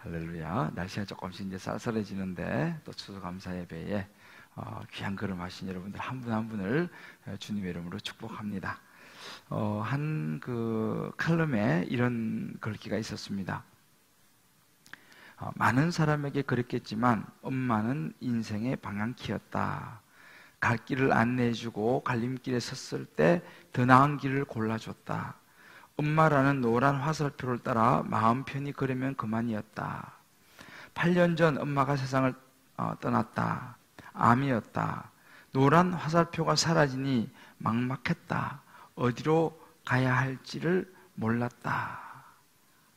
할렐루야. 날씨가 조금씩 이제 쌀쌀해지는데 또 추수감사 예배에 귀한 걸음 하신 여러분들 한 분 한 분을 주님의 이름으로 축복합니다. 한 그 칼럼에 이런 글귀가 있었습니다. 많은 사람에게 그랬겠지만 엄마는 인생의 방향키였다. 갈 길을 안내해주고 갈림길에 섰을 때 더 나은 길을 골라줬다. 엄마라는 노란 화살표를 따라 마음 편히 걸으면 그만이었다. 8년 전 엄마가 세상을 떠났다. 암이었다. 노란 화살표가 사라지니 막막했다. 어디로 가야 할지를 몰랐다.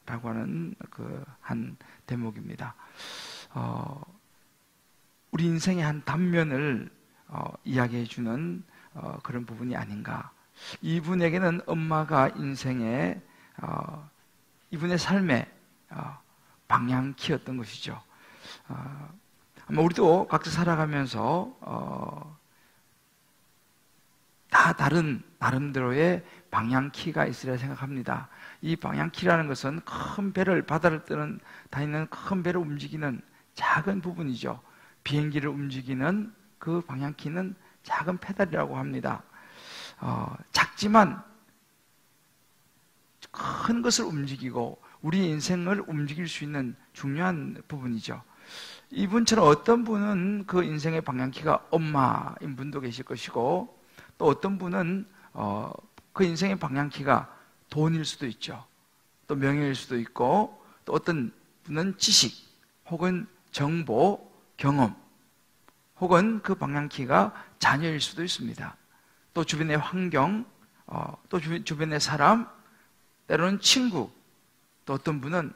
라고 하는 그 한 대목입니다. 우리 인생의 한 단면을 이야기해 주는 그런 부분이 아닌가. 이분에게는 엄마가 인생의 이분의 삶의 방향키였던 것이죠. 아마 우리도 각자 살아가면서 다 다른 나름대로의 방향키가 있으리라 생각합니다. 이 방향키라는 것은 큰 배를 바다를 다니는 큰 배를 움직이는 작은 부분이죠. 비행기를 움직이는 그 방향키는 작은 페달이라고 합니다. 작지만 큰 것을 움직이고 우리 인생을 움직일 수 있는 중요한 부분이죠. 이분처럼 어떤 분은 그 인생의 방향키가 엄마인 분도 계실 것이고, 또 어떤 분은 그 인생의 방향키가 돈일 수도 있죠. 또 명예일 수도 있고, 또 어떤 분은 지식 혹은 정보, 경험, 혹은 그 방향키가 자녀일 수도 있습니다. 또 주변의 환경, 또 주변의 사람, 때로는 친구, 또 어떤 분은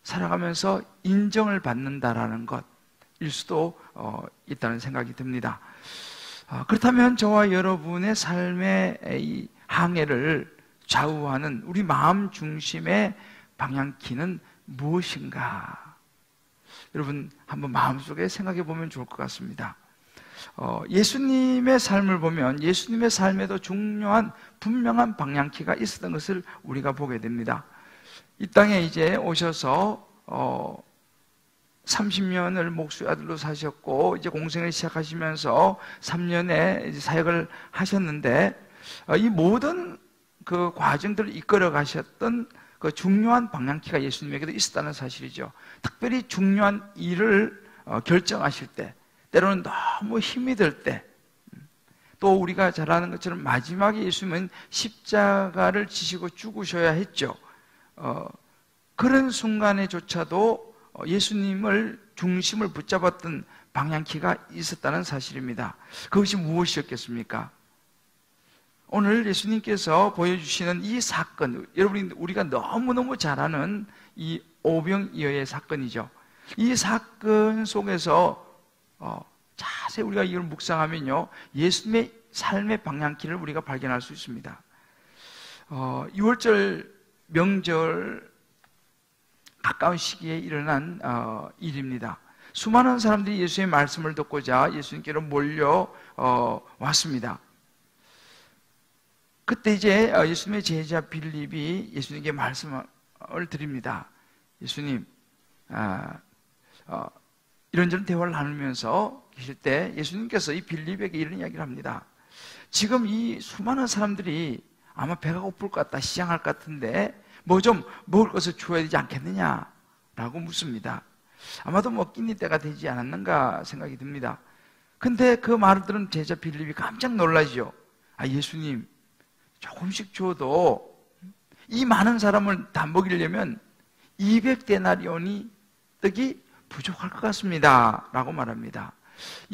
살아가면서 인정을 받는다라는 것일 수도 있다는 생각이 듭니다. 그렇다면 저와 여러분의 삶의 이 항해를 좌우하는 우리 마음 중심의 방향키는 무엇인가? 여러분 한번 마음속에 생각해 보면 좋을 것 같습니다. 예수님의 삶을 보면 예수님의 삶에도 중요한 분명한 방향키가 있었던 것을 우리가 보게 됩니다. 이 땅에 이제 오셔서 30년을 목수의 아들로 사셨고 이제 공생을 시작하시면서 3년의 사역을 하셨는데, 이 모든 그 과정들을 이끌어 가셨던 그 중요한 방향키가 예수님에게도 있었다는 사실이죠. 특별히 중요한 일을 결정하실 때, 때로는 너무 힘이 들 때, 또 우리가 잘 아는 것처럼 마지막에 예수님은 십자가를 지시고 죽으셔야 했죠. 그런 순간에조차도 예수님을 중심을 붙잡았던 방향키가 있었다는 사실입니다. 그것이 무엇이었겠습니까? 오늘 예수님께서 보여주시는 이 사건, 여러분이 우리가 너무너무 잘 아는 이 오병이어의 사건이죠. 이 사건 속에서 자세히 우리가 이걸 묵상하면요, 예수님의 삶의 방향키를 우리가 발견할 수 있습니다. 6월절 명절 가까운 시기에 일어난 일입니다. 수많은 사람들이 예수의 말씀을 듣고자 예수님께로 몰려 왔습니다. 그때 이제 예수님의 제자 빌립이 예수님께 말씀을 드립니다. 예수님, 이런저런 대화를 나누면서 계실 때 예수님께서 이 빌립에게 이런 이야기를 합니다. 지금 이 수많은 사람들이 아마 배가 고플 것 같다, 시장할 것 같은데 뭐 좀 먹을 것을 주어야 되지 않겠느냐라고 묻습니다. 아마도 끼니 때가 되지 않았는가 생각이 듭니다. 근데 그 말을 들은 제자 빌립이 깜짝 놀라죠. 예수님, 조금씩 줘도 이 많은 사람을 다 먹이려면 200데나리온이 떡이 부족할 것 같습니다 라고 말합니다.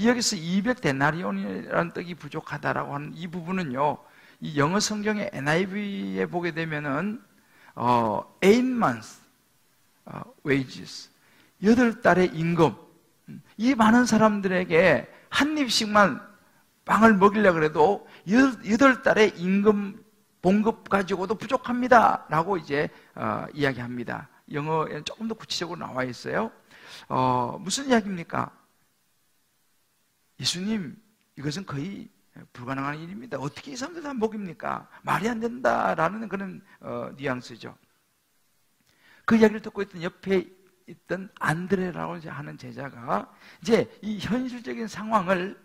여기서 200데나리온이라는 떡이 부족하다라고 하는 이 부분은요, 이 영어 성경의 NIV에 보게 되면은 8 months wages, 8달의 임금, 이 많은 사람들에게 한 입씩만 빵을 먹이려고 해도 8달의 임금 봉급 가지고도 부족합니다 라고 이제 이야기합니다. 영어에는 조금 더 구체적으로 나와 있어요. 무슨 이야기입니까? 예수님, 이것은 거의 불가능한 일입니다. 어떻게 이 사람들 다 먹입니까? 말이 안 된다라는 그런 뉘앙스죠. 그 이야기를 듣고 있던 옆에 있던 안드레라고 하는 제자가 이제 이 현실적인 상황을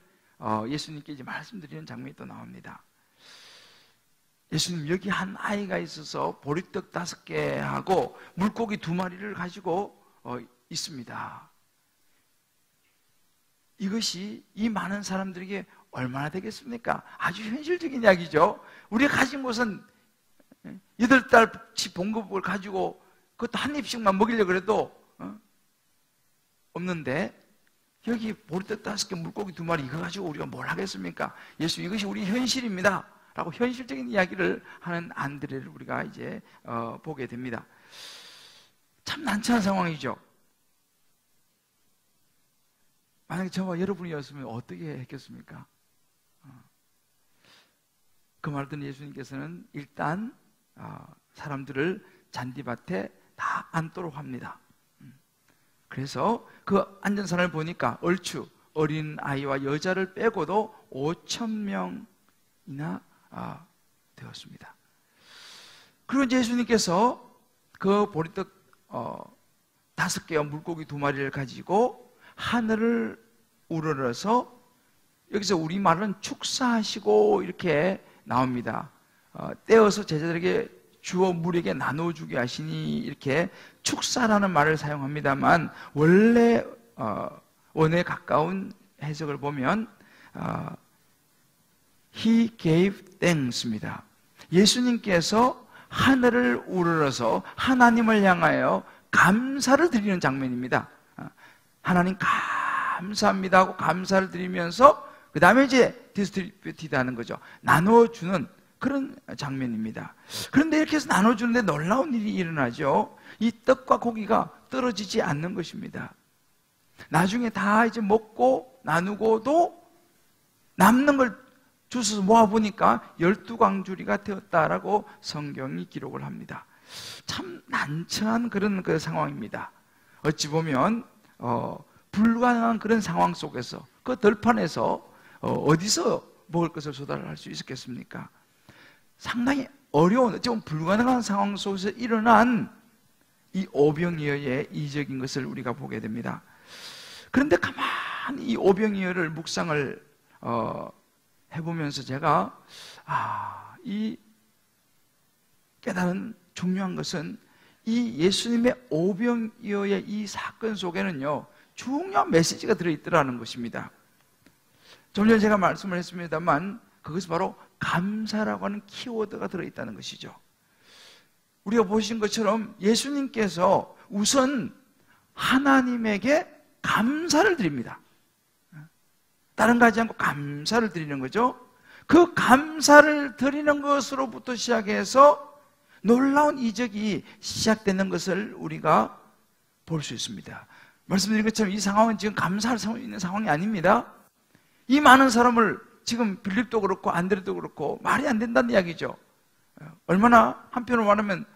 예수님께 이제 말씀드리는 장면이 또 나옵니다. 예수님, 여기 한 아이가 있어서 보리떡 5개하고 물고기 2마리를 가지고 있습니다. 이것이 이 많은 사람들에게 얼마나 되겠습니까? 아주 현실적인 이야기죠. 우리가 가진 것은 8달치 봉급을 가지고 그것도 한 입씩만 먹이려고 해도 없는데, 여기 보리떡 5개, 물고기 2마리 이거 가지고 우리가 뭘 하겠습니까? 예수님, 이것이 우리 현실입니다 라고 현실적인 이야기를 하는 안드레를 우리가 이제 보게 됩니다. 참 난처한 상황이죠. 만약에 저와 여러분이었으면 어떻게 했겠습니까? 그 말을 듣는 예수님께서는 일단 사람들을 잔디밭에 다 앉도록 합니다. 그래서 그 앉은 사람을 보니까 얼추 어린 아이와 여자를 빼고도 5,000명이나 되었습니다. 그리고 이제 예수님께서 그 보리떡 5개와 물고기 2마리를 가지고 하늘을 우러러서, 여기서 우리말은 축사하시고 이렇게 나옵니다. 떼어서 제자들에게 주어 물에게 나눠주게 하시니, 이렇게 축사라는 말을 사용합니다만 원래 원어에 가까운 해석을 보면 He gave thanks입니다. 예수님께서 하늘을 우러러서 하나님을 향하여 감사를 드리는 장면입니다. 하나님 감사합니다 하고 감사를 드리면서 그 다음에 이제 디스트리뷰티드 하는 거죠. 나눠주는 그런 장면입니다. 그런데 이렇게 해서 나눠주는데 놀라운 일이 일어나죠. 이 떡과 고기가 떨어지지 않는 것입니다. 나중에 다 이제 먹고 나누고도 남는 걸 주워서 모아보니까 12광주리가 되었다라고 성경이 기록을 합니다. 참 난처한 그런 그 상황입니다. 어찌 보면 불가능한 그런 상황 속에서, 그 들판에서 어디서 먹을 것을 조달할 수 있었겠습니까? 상당히 어려운, 좀 불가능한 상황 속에서 일어난 이 오병이어의 이적인 것을 우리가 보게 됩니다. 그런데 가만히 이 오병이어를 묵상을 해보면서 제가 이 깨달은 중요한 것은 이 예수님의 오병이어의 이 사건 속에는요, 중요한 메시지가 들어있더라는 것입니다. 좀 전에 제가 말씀을 했습니다만 그것이 바로 감사라고 하는 키워드가 들어있다는 것이죠. 우리가 보신 것처럼 예수님께서 우선 하나님에게 감사를 드립니다. 다른 거 하지 않고 감사를 드리는 거죠. 그 감사를 드리는 것으로부터 시작해서 놀라운 이적이 시작되는 것을 우리가 볼 수 있습니다. 말씀드린 것처럼 이 상황은 지금 감사할 수 있는 상황이 아닙니다. 이 많은 사람을 지금 빌립도 그렇고 안드레도 그렇고 말이 안 된다는 이야기죠. 얼마나 한편으로 말하면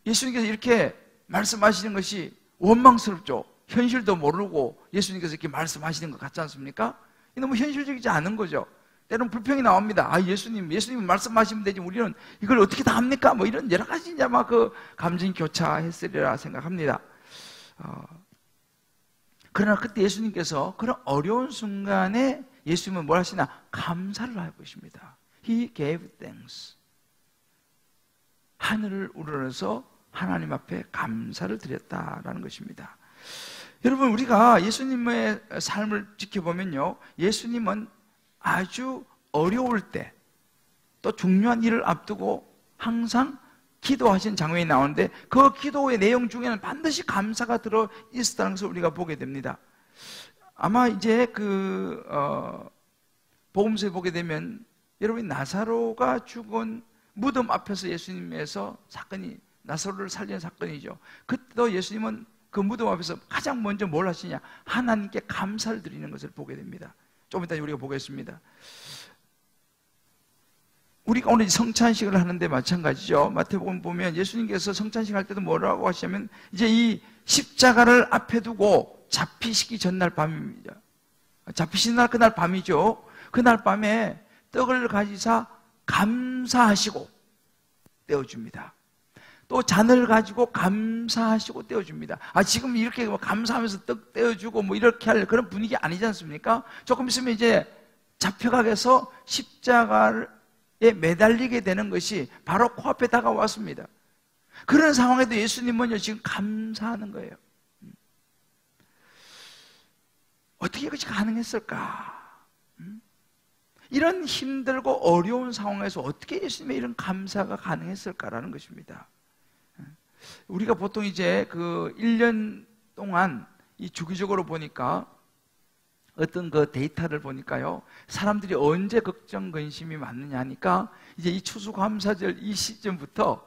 예수님께서 이렇게 말씀하시는 것이 원망스럽죠. 현실도 모르고 예수님께서 이렇게 말씀하시는 것 같지 않습니까? 너무 현실적이지 않은 거죠. 때로는 불평이 나옵니다. 예수님 말씀하시면 되지 우리는 이걸 어떻게 다 합니까? 뭐 이런 여러 가지 이제 막 그 감정 교차했으리라 생각합니다. 그러나 그때 예수님께서 그런 어려운 순간에 예수님은 뭘 하시나? 감사를 할 것입니다. He gave thanks. 하늘을 우러러서 하나님 앞에 감사를 드렸다라는 것입니다. 여러분, 우리가 예수님의 삶을 지켜보면요, 예수님은 아주 어려울 때, 또 중요한 일을 앞두고 항상 기도하신 장면이 나오는데 그 기도의 내용 중에는 반드시 감사가 들어 있었다는 것을 우리가 보게 됩니다. 아마 이제 복음서에 보게 되면 여러분이 나사로가 죽은 무덤 앞에서 예수님에서 사건이, 나사로를 살리는 사건이죠. 그때도 예수님은 그 무덤 앞에서 가장 먼저 뭘 하시냐? 하나님께 감사를 드리는 것을 보게 됩니다. 좀 이따 우리가 보겠습니다. 우리가 오늘 성찬식을 하는데 마찬가지죠. 마태복음 보면 예수님께서 성찬식 할 때도 뭐라고 하시냐면 이제 이 십자가를 앞에 두고 잡히시기 전날 밤입니다. 잡히신 날 그날 밤이죠. 그날 밤에 떡을 가지사 감사하시고 떼어줍니다. 또 잔을 가지고 감사하시고 떼어줍니다. 지금 이렇게 감사하면서 떡 떼어주고 이렇게 할 그런 분위기 아니지 않습니까? 조금 있으면 이제 잡혀가게서 십자가에 매달리게 되는 것이 바로 코앞에 다가왔습니다. 그런 상황에도 예수님은요, 지금 감사하는 거예요. 어떻게 그것이 가능했을까? 이런 힘들고 어려운 상황에서 어떻게 예수님의 이런 감사가 가능했을까라는 것입니다. 우리가 보통 이제 그 1년 동안 이 주기적으로 보니까 어떤 그 데이터를 보니까요, 사람들이 언제 걱정, 근심이 많느냐 하니까 이제 이 추수감사절 이 시즌부터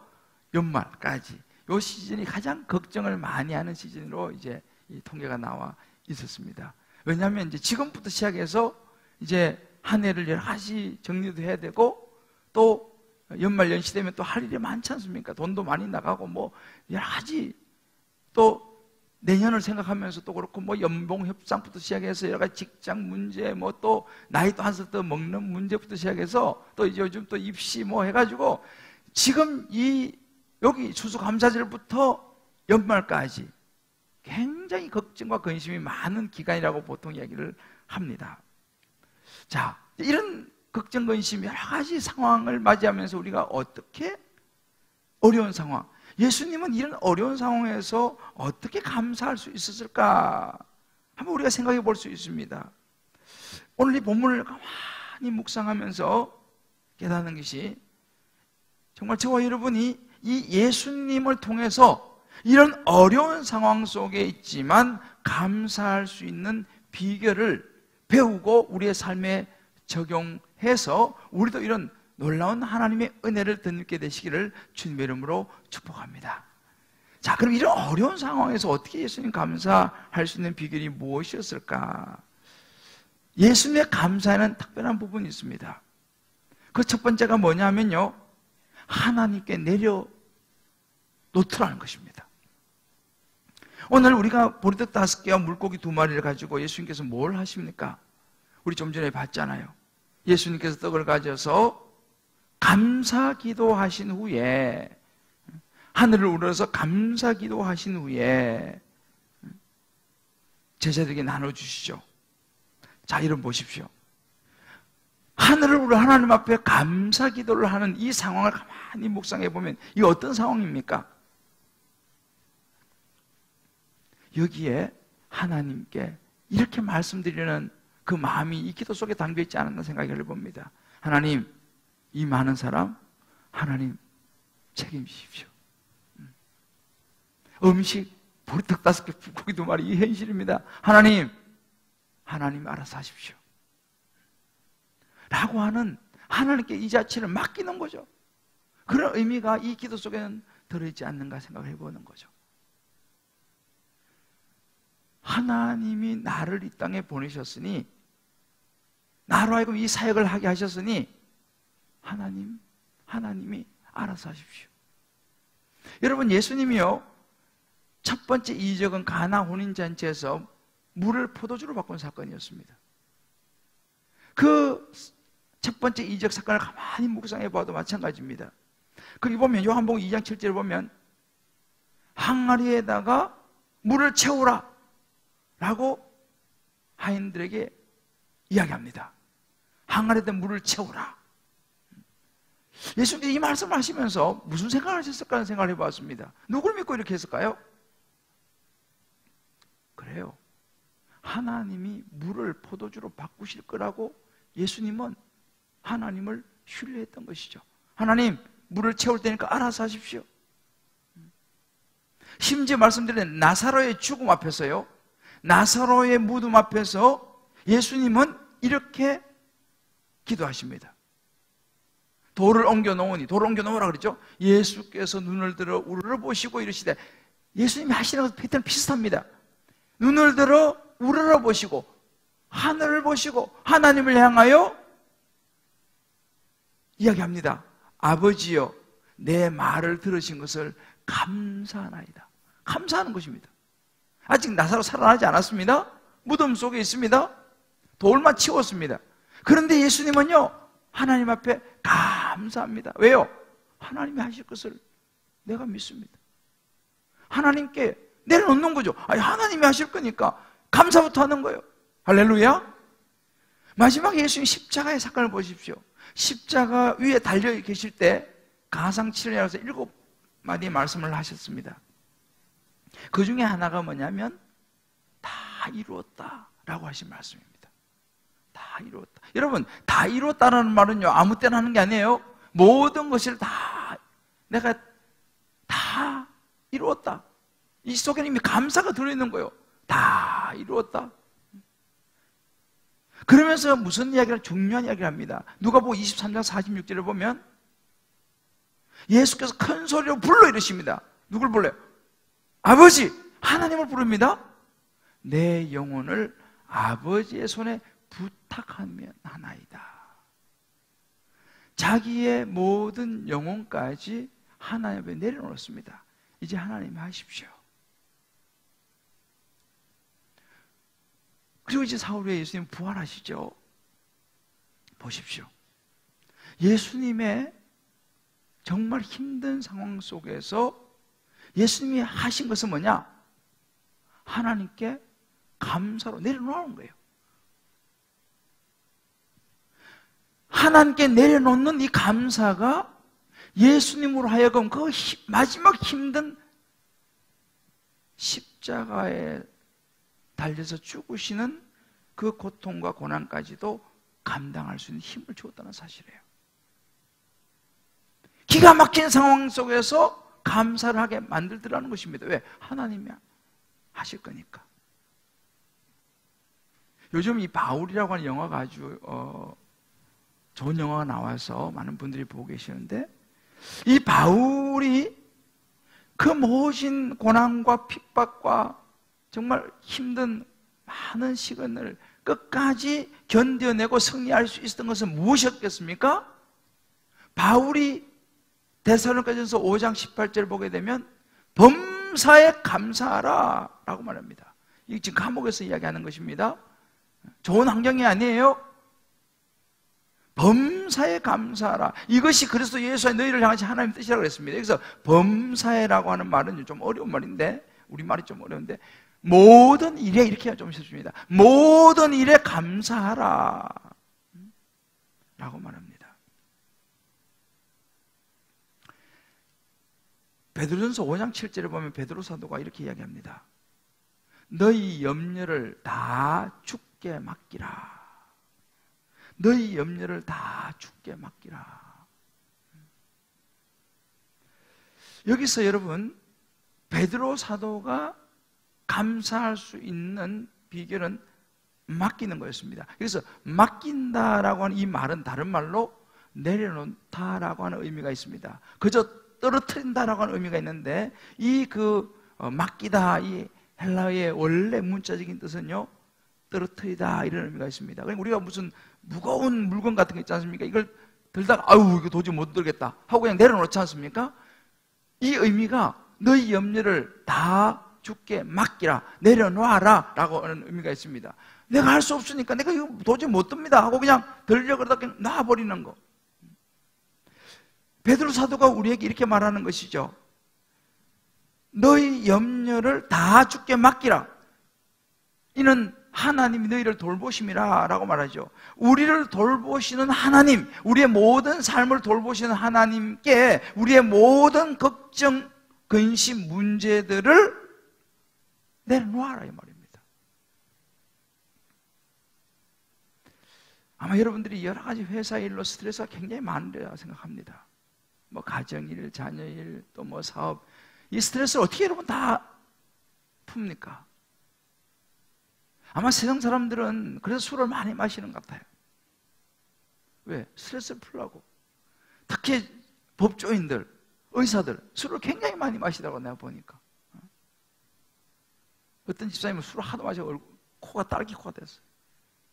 연말까지 이 시즌이 가장 걱정을 많이 하는 시즌으로 이제 이 통계가 나와 있었습니다. 왜냐하면 이제 지금부터 시작해서 이제 한 해를 여러 가지 정리도 해야 되고 또 연말 연시 되면 또 할 일이 많지 않습니까? 돈도 많이 나가고 여러 가지 또 내년을 생각하면서 또 그렇고 연봉 협상부터 시작해서 여러 가지 직장 문제 또 나이도 한 살 더 먹는 문제부터 시작해서 또 이제 요즘 또 입시 해가지고 지금 여기 추수감사절부터 연말까지 굉장히 걱정과 근심이 많은 기간이라고 보통 이야기를 합니다. 자, 이런 걱정, 근심, 여러 가지 상황을 맞이하면서 우리가 어떻게 어려운 상황, 예수님은 이런 어려운 상황에서 어떻게 감사할 수 있었을까? 한번 우리가 생각해 볼 수 있습니다. 오늘 이 본문을 가만히 묵상하면서 깨닫는 것이 정말 저와 여러분이 이 예수님을 통해서 이런 어려운 상황 속에 있지만 감사할 수 있는 비결을 배우고 우리의 삶에 적용해서 우리도 이런 놀라운 하나님의 은혜를 덧입게 되시기를 주님의 이름으로 축복합니다. 자, 그럼 이런 어려운 상황에서 어떻게 예수님 감사할 수 있는 비결이 무엇이었을까? 예수님의 감사에는 특별한 부분이 있습니다. 그 첫 번째가 뭐냐면요, 하나님께 내려놓더라는 것입니다. 오늘 우리가 보리떡 5개와 물고기 2마리를 가지고 예수님께서 뭘 하십니까? 우리 좀 전에 봤잖아요. 예수님께서 떡을 가져서 감사 기도하신 후에, 하늘을 우러러서 감사 기도하신 후에 제자들에게 나눠주시죠. 자, 이름 보십시오. 하늘을 우러 하나님 앞에 감사 기도를 하는 이 상황을 가만히 묵상해 보면 이게 어떤 상황입니까? 여기에 하나님께 이렇게 말씀드리는 그 마음이 이 기도 속에 담겨 있지 않았나 생각을 해봅니다. 하나님, 이 많은 사람 하나님 책임지십시오. 음식 보리떡 5개, 물고기 2마리, 이 현실입니다. 하나님 알아서 하십시오 라고 하는 하나님께 이 자체를 맡기는 거죠. 그런 의미가 이 기도 속에는 들어있지 않는가 생각을 해보는 거죠. 하나님이 나를 이 땅에 보내셨으니, 나로 하여금 이 사역을 하게 하셨으니 하나님이 알아서 하십시오. 여러분, 예수님이요, 첫 번째 이적은 가나 혼인잔치에서 물을 포도주로 바꾼 사건이었습니다. 그 첫 번째 이적 사건을 가만히 묵상해 봐도 마찬가지입니다. 거기 보면 요한복음 2장 7절에 보면 항아리에다가 물을 채우라 라고 하인들에게 이야기합니다. 항아리에다 물을 채우라. 예수님이 이 말씀을 하시면서 무슨 생각을 하셨을까 하는 생각을 해봤습니다. 누구를 믿고 이렇게 했을까요? 그래요, 하나님이 물을 포도주로 바꾸실 거라고 예수님은 하나님을 신뢰했던 것이죠. 하나님, 물을 채울 테니까 알아서 하십시오. 심지어 말씀드린 나사로의 죽음 앞에서요, 나사로의 무덤 앞에서 예수님은 이렇게 기도하십니다. 돌을 옮겨 놓으니, 돌을 옮겨 놓으라 그랬죠. 예수께서 눈을 들어 우러러 보시고 이러시되, 예수님이 하시는 것은 패턴 비슷합니다. 눈을 들어 우러러 보시고 하늘을 보시고 하나님을 향하여 이야기합니다. 아버지여, 내 말을 들으신 것을 감사하나이다. 감사하는 것입니다. 아직 나사로 살아나지 않았습니다. 무덤 속에 있습니다. 돌만 치웠습니다. 그런데 예수님은요, 하나님 앞에 감사합니다. 왜요? 하나님이 하실 것을 내가 믿습니다. 하나님께 내려놓는 거죠. 아니, 하나님이 하실 거니까 감사부터 하는 거예요. 할렐루야. 마지막에 예수님 십자가의 사건을 보십시오. 십자가 위에 달려 계실 때 가상칠례라서 7마디의 말씀을 하셨습니다. 그 중에 하나가 뭐냐면 다 이루었다 라고 하신 말씀입니다. 다 이루었다. 여러분, 다 이루었다라는 말은요, 아무 때나 하는 게 아니에요. 모든 것을 다 내가 다 이루었다. 이 속에는 이미 감사가 들어있는 거예요. 다 이루었다. 그러면서 무슨 이야기를, 중요한 이야기를 합니다. 누가복음 23장 46절을 보면 예수께서 큰 소리로 불러 이르십니다. 누굴 불러요? 아버지, 하나님을 부릅니다. 내 영혼을 아버지의 손에 부탁하면 하나이다. 자기의 모든 영혼까지 하나님 앞에 내려놓습니다. 이제 하나님이 하십시오. 그리고 이제 사흘 후에 예수님 부활하시죠. 보십시오. 예수님의 정말 힘든 상황 속에서 예수님이 하신 것은 뭐냐? 하나님께 감사로 내려놓은 거예요. 하나님께 내려놓는 이 감사가 예수님으로 하여금 그 마지막 힘든 십자가에 달려서 죽으시는 그 고통과 고난까지도 감당할 수 있는 힘을 주었다는 사실이에요. 기가 막힌 상황 속에서 감사를 하게 만들더라는 것입니다. 왜? 하나님이 하실 거니까. 요즘 이 바울이라고 하는 영화가 아주 좋은 영화가 나와서 많은 분들이 보고 계시는데, 이 바울이 그 모진 고난과 핍박과 정말 힘든 많은 시간을 끝까지 견뎌내고 승리할 수 있었던 것은 무엇이었겠습니까? 바울이 데살로니가전서 5장 18절을 보게 되면 범사에 감사하라 라고 말합니다. 이게 지금 감옥에서 이야기하는 것입니다. 좋은 환경이 아니에요. 범사에 감사하라. 이것이 그리스도 예수의 너희를 향하신 하나님의 뜻이라고 그랬습니다. 그래서 범사에라고 하는 말은 좀 어려운 말인데, 우리말이 좀 어려운데, 모든 일에, 이렇게 좀 쉽습니다. 모든 일에 감사하라 라고 말합니다. 베드로전서 5장 7절에 보면 베드로 사도가 이렇게 이야기합니다. 너희 염려를 다 주께 맡기라. 너희 염려를 다 주께 맡기라. 여기서 여러분, 베드로 사도가 감사할 수 있는 비결은 맡기는 거였습니다. 그래서 맡긴다라고 하는 이 말은 다른 말로 내려놓다라고 하는 의미가 있습니다. 그저 떨어뜨린다라고 하는 의미가 있는데, 이 맡기다, 이 헬라어의 원래 문자적인 뜻은요, 떨어뜨리다 이런 의미가 있습니다. 그러니까 우리가 무슨 무거운 물건 같은 거 있지 않습니까? 이걸 들다가 아유 이거 도저히 못 들겠다 하고 그냥 내려놓지 않습니까? 이 의미가 너희 염려를 다 주께 맡기라, 내려놓아라 라고 하는 의미가 있습니다. 내가 할 수 없으니까 내가 이거 도저히 못 듭니다 하고 그냥 들려고 그러다 그냥 놔버리는 거. 베드로 사도가 우리에게 이렇게 말하는 것이죠. 너희 염려를 다 주께 맡기라. 이는 하나님이 너희를 돌보심이라 라고 말하죠. 우리를 돌보시는 하나님, 우리의 모든 삶을 돌보시는 하나님께 우리의 모든 걱정, 근심, 문제들을 내려놓아라 이 말입니다. 아마 여러분들이 여러 가지 회사 일로 스트레스가 굉장히 많으리라 생각합니다. 뭐 가정일, 자녀일, 또 뭐 사업, 이 스트레스를 어떻게 여러분 다 풉니까? 아마 세상 사람들은 그래서 술을 많이 마시는 것 같아요. 왜? 스트레스를 풀려고. 특히 법조인들, 의사들 술을 굉장히 많이 마시다고 내가 보니까. 어떤 집사님은 술을 하도 마셔서 코가 딸기 코가 됐어요.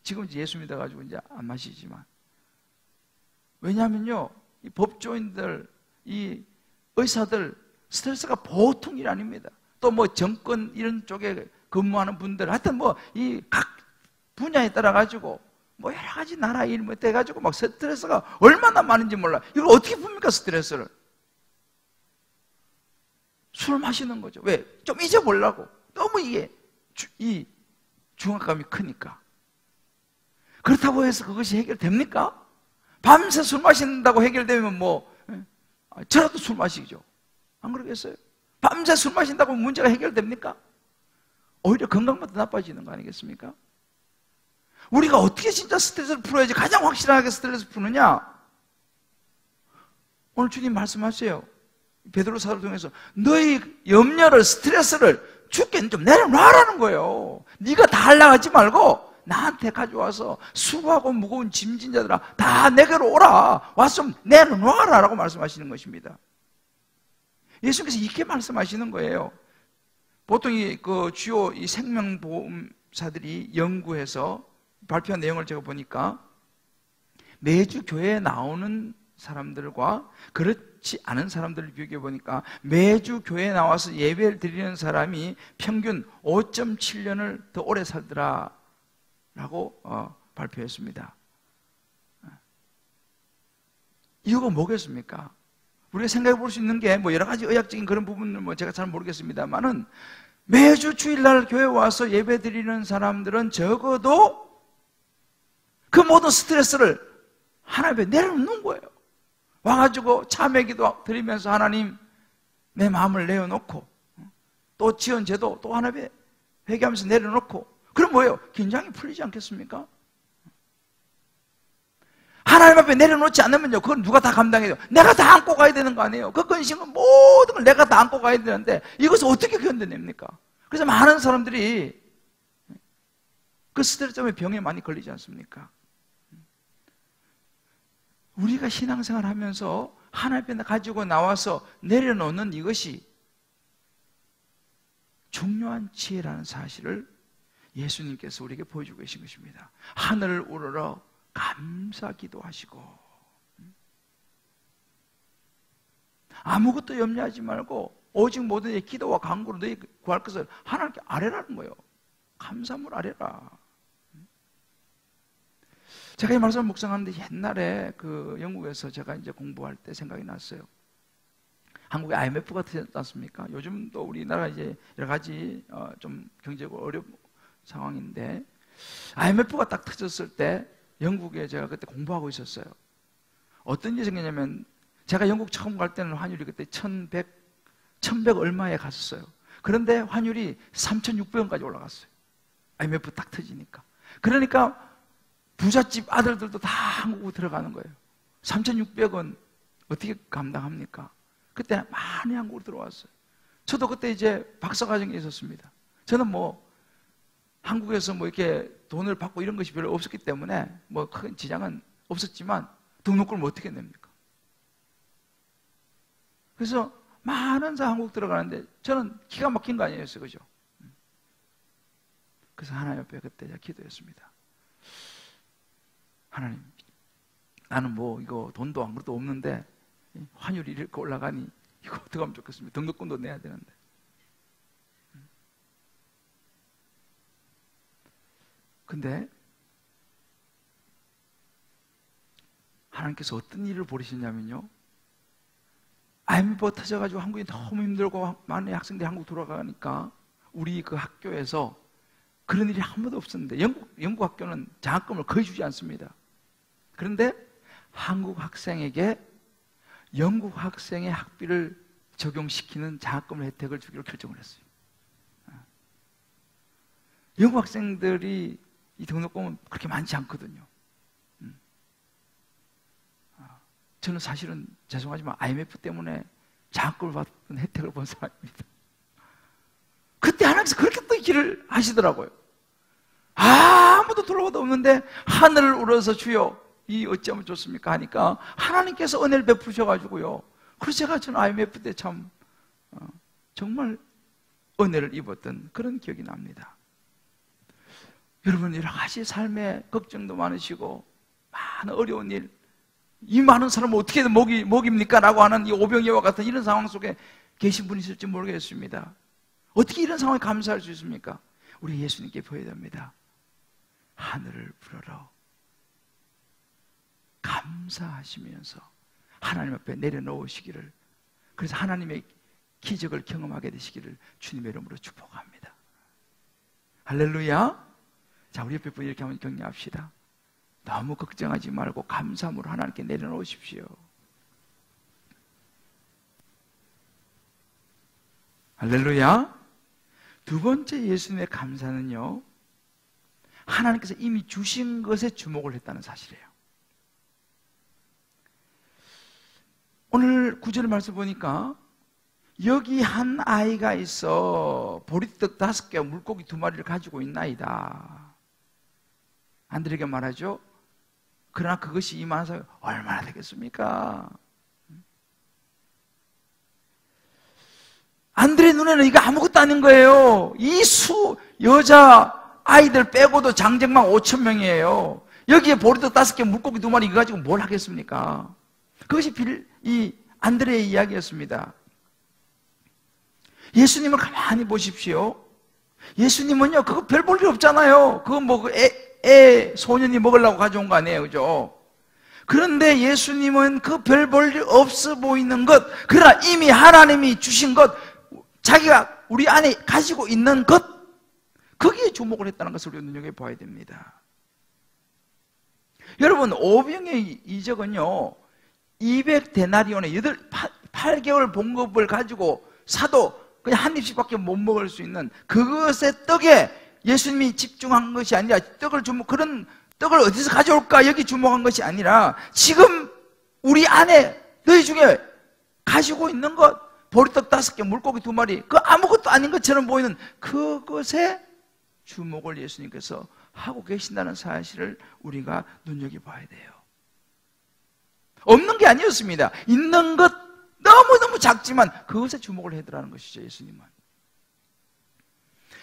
지금 이제 예수 믿어가지고 이제 안 마시지만. 왜냐하면요, 이 법조인들, 이 의사들 스트레스가 보통 일 아닙니다. 또 뭐 정권 이런 쪽에 근무하는 분들, 하여튼 뭐 이 각 분야에 따라 가지고 뭐 여러 가지 나라 일 뭐 돼 가지고 막 스트레스가 얼마나 많은지 몰라. 이걸 어떻게 풉니까 스트레스를? 술을 마시는 거죠. 왜? 좀 잊어보려고. 너무 이 중압감이 크니까. 그렇다고 해서 그것이 해결됩니까? 밤새 술 마신다고 해결되면 저라도 술 마시죠. 안 그러겠어요? 밤새 술 마신다고 문제가 해결됩니까? 오히려 건강보다 나빠지는 거 아니겠습니까? 우리가 어떻게 진짜 스트레스를 풀어야지 가장 확실하게 스트레스를 푸느냐? 오늘 주님 말씀하세요. 베드로 사도를 통해서 너희 염려를, 스트레스를 주께 좀 내려놔라는 거예요. 네가 다 하려고 하지 말고 나한테 가져와서 수고하고 무거운 짐진 자들아 다 내게로 오라. 와서 좀 내려놔라 라고 말씀하시는 것입니다. 예수님께서 이렇게 말씀하시는 거예요. 보통 주요 생명보험사들이 연구해서 발표한 내용을 제가 보니까 매주 교회에 나오는 사람들과 그렇지 않은 사람들을 비교해 보니까 매주 교회에 나와서 예배를 드리는 사람이 평균 5.7년을 더 오래 살더라 라고 발표했습니다. 이유가 뭐겠습니까? 우리가 생각해 볼 수 있는 게 여러 가지 의학적인 그런 부분은 제가 잘 모르겠습니다만은 매주 주일날 교회 와서 예배 드리는 사람들은 적어도 그 모든 스트레스를 하나님 앞에 내려놓는 거예요. 와가지고 참회기도 드리면서 하나님 내 마음을 내어놓고 또 지은 죄도 또 하나님 앞에 회개하면서 내려놓고 그럼 뭐예요? 긴장이 풀리지 않겠습니까? 하나님 앞에 내려놓지 않으면요 그건 누가 다 감당해요? 내가 다 안고 가야 되는 거 아니에요? 그 근심은 모든 걸 내가 다 안고 가야 되는데 이것을 어떻게 견뎌냅니까? 그래서 많은 사람들이 그 스트레스 때문에 병에 많이 걸리지 않습니까? 우리가 신앙생활 하면서 하나님 앞에 가지고 나와서 내려놓는 이것이 중요한 지혜라는 사실을 예수님께서 우리에게 보여주고 계신 것입니다. 하늘을 우러러 감사 기도하시고 아무것도 염려하지 말고 오직 모든 의 기도와 간구로 너희 구할 것을 하나님께 아뢰라는 거예요. 감사함을 아뢰라. 제가 이 말씀을 묵상하는데 옛날에 영국에서 제가 이제 공부할 때 생각이 났어요. 한국에 IMF가 터졌지 않습니까? 요즘도 우리나라 이제 여러 가지 좀 경제적으로 어려운 상황인데 IMF가 딱 터졌을 때 영국에 제가 그때 공부하고 있었어요. 어떤 일이 생겼냐면 제가 영국 처음 갈 때는 환율이 그때 1100 얼마에 갔었어요. 그런데 환율이 3600원까지 올라갔어요. IMF 딱 터지니까. 그러니까 부잣집 아들들도 다 한국으로 들어가는 거예요. 3600원 어떻게 감당합니까? 그때 많이 한국으로 들어왔어요. 저도 그때 이제 박사과정에 있었습니다. 저는 한국에서 이렇게 돈을 받고 이런 것이 별로 없었기 때문에 큰 지장은 없었지만 등록금을 어떻게 냅니까? 그래서 많은 사람 한국 들어가는데 저는 기가 막힌 거 아니었어요. 그죠? 그래서 하나님 옆에 그때 제가 기도했습니다. 하나님, 나는 이거 돈도 안 그래도 없는데 환율이 이렇게 올라가니 이거 어떻게 하면 좋겠습니까? 등록금도 내야 되는데. 근데 하나님께서 어떤 일을 벌이시냐면요, IMF가 터져가지고 한국이 너무 힘들고 많은 학생들이 한국 돌아가니까 우리 그 학교에서 그런 일이 한 번도 없었는데 영국 학교는 장학금을 거의 주지 않습니다. 그런데 한국 학생에게 영국 학생의 학비를 적용시키는 장학금 혜택을 주기로 결정을 했어요. 영국 학생들이 이 등록금은 그렇게 많지 않거든요. 저는 사실은 죄송하지만 IMF 때문에 장학금을 받은 혜택을 본 사람입니다. 그때 하나님께서 그렇게 또 길을 하시더라고요. 아무도 둘러봐도 없는데 하늘을 우러서 주여 이 어찌하면 좋습니까 하니까 하나님께서 은혜를 베푸셔가지고요. 그래서 저는 IMF 때 참 정말 은혜를 입었던 그런 기억이 납니다. 여러분 여러 가지 삶의 걱정도 많으시고 많은 어려운 일, 이 많은 사람을 어떻게 먹입니까? 라고 하는 이 오병이와 같은 이런 상황 속에 계신 분이 있을지 모르겠습니다. 어떻게 이런 상황에 감사할 수 있습니까? 우리 예수님께 보여야 됩니다. 하늘을 불어러 감사하시면서 하나님 앞에 내려놓으시기를. 그래서 하나님의 기적을 경험하게 되시기를 주님의 이름으로 축복합니다. 할렐루야. 자, 우리 옆에 분 이렇게 한번 격려합시다. 너무 걱정하지 말고 감사함으로 하나님께 내려놓으십시오. 할렐루야. 두 번째 예수님의 감사는요, 하나님께서 이미 주신 것에 주목을 했다는 사실이에요. 오늘 구절 말씀 보니까 여기 한 아이가 있어 보리떡 5개와 물고기 2마리를 가지고 있나이다. 안드레에게 말하죠. 그러나 그것이 이만한 사람이 얼마나 되겠습니까? 안드레 눈에는 이거 아무것도 아닌 거예요. 이 여자 아이들 빼고도 장정만 5,000명이에요. 여기에 보리떡 5개, 물고기 2마리 이거 가지고 뭘 하겠습니까? 그것이 이 안드레의 이야기였습니다. 예수님을 가만히 보십시오. 예수님은요, 그거 별 볼 일 없잖아요. 그거 뭐, 소년이 먹으려고 가져온 거 아니에요. 그죠? 그런데 예수님은 그 별 볼 일 없어 보이는 것, 그러나 이미 하나님이 주신 것, 자기가 우리 안에 가지고 있는 것, 거기에 주목을 했다는 것을 우리가 눈여겨봐야 됩니다. 여러분, 오병의 이적은요, 200데나리온의 8개월 봉급을 가지고 사도 그냥 한 입씩밖에 못 먹을 수 있는 그것의 떡에 예수님이 집중한 것이 아니라 그런 떡을 어디서 가져올까 여기 주목한 것이 아니라 지금 우리 안에 너희 중에 가지고 있는 것, 보리떡 5개, 물고기 2마리, 그 아무것도 아닌 것처럼 보이는 그것에 주목을 예수님께서 하고 계신다는 사실을 우리가 눈여겨봐야 돼요. 없는 게 아니었습니다. 있는 것 너무너무 작지만 그것에 주목을 해더라는 것이죠. 예수님은.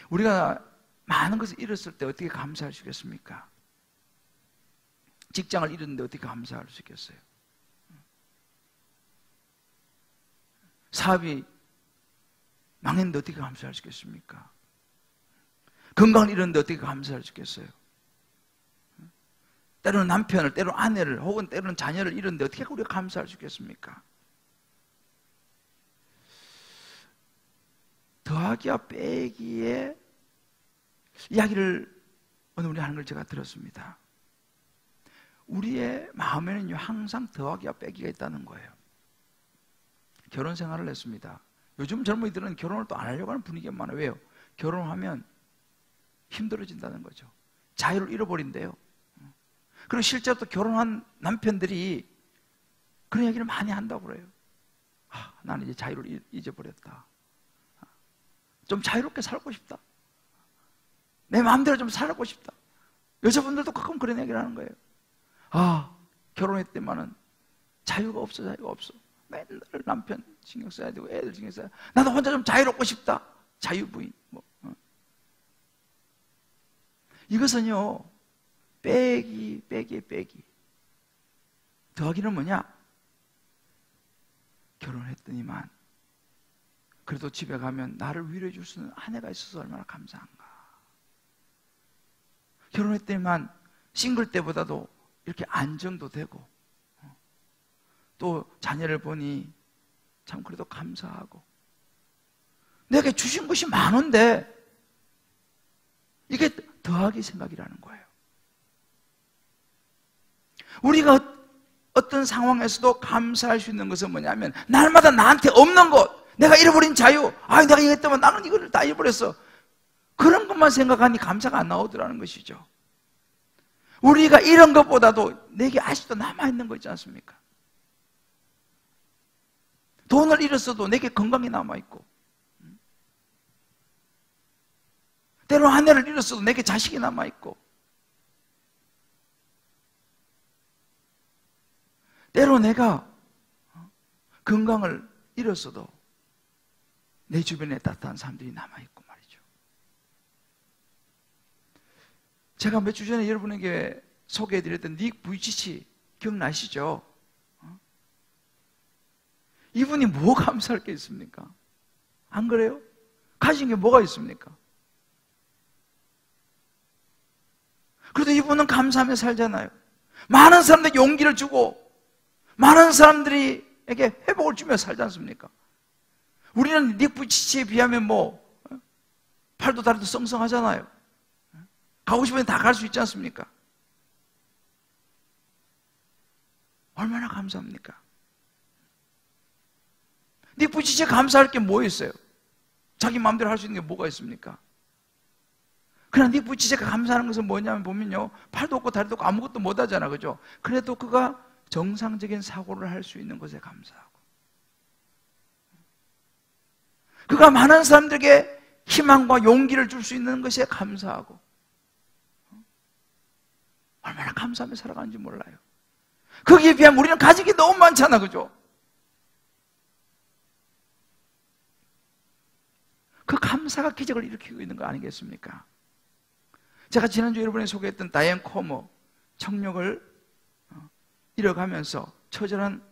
우리가 많은 것을 잃었을 때 어떻게 감사할 수 있겠습니까? 직장을 잃었는데 어떻게 감사할 수 있겠어요? 사업이 망했는데 어떻게 감사할 수 있겠습니까? 건강을 잃었는데 어떻게 감사할 수 있겠어요? 때로는 남편을, 때로는 아내를, 혹은 때로는 자녀를 잃었는데 어떻게 우리가 감사할 수 있겠습니까? 더하기와 빼기의 이야기를 오늘 우리 하는 걸 제가 들었습니다. 우리의 마음에는 항상 더하기와 빼기가 있다는 거예요. 결혼 생활을 했습니다. 요즘 젊은이들은 결혼을 또 안 하려고 하는 분위기가 많아요. 왜요? 결혼하면 힘들어진다는 거죠. 자유를 잃어버린대요. 그리고 실제로 또 결혼한 남편들이 그런 얘기를 많이 한다고 그래요. 나는 이제 자유를 잊어버렸다. 좀 자유롭게 살고 싶다. 내 마음대로 좀 살고 싶다. 여자분들도 가끔 그런 얘기를 하는 거예요. 결혼했더니만은 자유가 없어. 맨날 남편 신경 써야 되고 애들 신경 써야 되고 나도 혼자 좀 자유롭고 싶다. 자유부인. 이것은요, 빼기. 더하기는 뭐냐? 결혼했더니만 그래도 집에 가면 나를 위로해 줄 수 있는 아내가 있어서 얼마나 감사한가. 결혼했더니만 싱글 때보다도 이렇게 안정도 되고 또 자녀를 보니 참 그래도 감사하고 내게 주신 것이 많은데 이게 더하기 생각이라는 거예요. 우리가 어떤 상황에서도 감사할 수 있는 것은 뭐냐면 날마다 나한테 없는 것, 내가 잃어버린 자유, 내가 이거 했다면 나는 이걸 다 잃어버렸어. 그런 것만 생각하니 감사가 안 나오더라는 것이죠. 우리가 이런 것보다도 내게 아직도 남아있는 거 있지 않습니까? 돈을 잃었어도 내게 건강이 남아있고, 때로는 아내를 잃었어도 내게 자식이 남아있고, 때로 내가 건강을 잃었어도 내 주변에 따뜻한 사람들이 남아있고 말이죠. 제가 몇 주 전에 여러분에게 소개해드렸던 닉 부이치치 기억나시죠? 이분이 뭐 감사할 게 있습니까? 안 그래요? 가진 게 뭐가 있습니까? 그래도 이분은 감사하며 살잖아요. 많은 사람들 용기를 주고 많은 사람들에게 회복을 주며 살지 않습니까? 우리는 닉부치치에 비하면 팔도 다리도 썽썽하잖아요. 가고 싶으면 다 갈 수 있지 않습니까? 얼마나 감사합니까? 닉부치치에 감사할 게 뭐 있어요? 자기 마음대로 할 수 있는 게 뭐가 있습니까? 그러나 닉부치치가 감사하는 것은 뭐냐면 보면요, 팔도 없고 다리도 없고 아무것도 못 하잖아, 그죠? 그래도 그가 정상적인 사고를 할 수 있는 것에 감사하고, 그가 많은 사람들에게 희망과 용기를 줄 수 있는 것에 감사하고, 얼마나 감사하며 살아가는지 몰라요. 거기에 비하면 우리는 가진 게 너무 많잖아, 그죠? 그 감사가 기적을 일으키고 있는 거 아니겠습니까? 제가 지난주에 여러분이 소개했던 다이앤 코모, 청력을 잃어가면서 처절한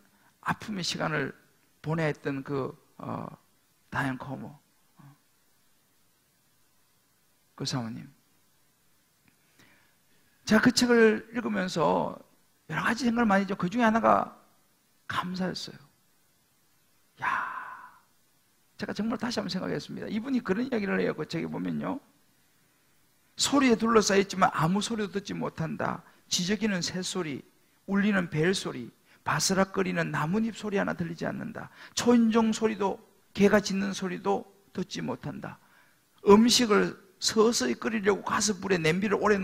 아픔의 시간을 보내야 했던 다이앤 코모, 그 사모님. 제가 그 책을 읽으면서 여러 가지 생각을 많이 했죠. 그 중에 하나가 감사였어요. 제가 정말 다시 한번 생각했습니다. 이분이 그런 이야기를 해요. 그 책에 보면요, 소리에 둘러싸였지만 아무 소리도 듣지 못한다. 지저귀는 새소리, 울리는 벨소리, 바스락거리는 나뭇잎 소리 하나 들리지 않는다. 초인종 소리도, 개가 짖는 소리도 듣지 못한다. 음식을 서서히 끓이려고 가스불에 냄비를 오래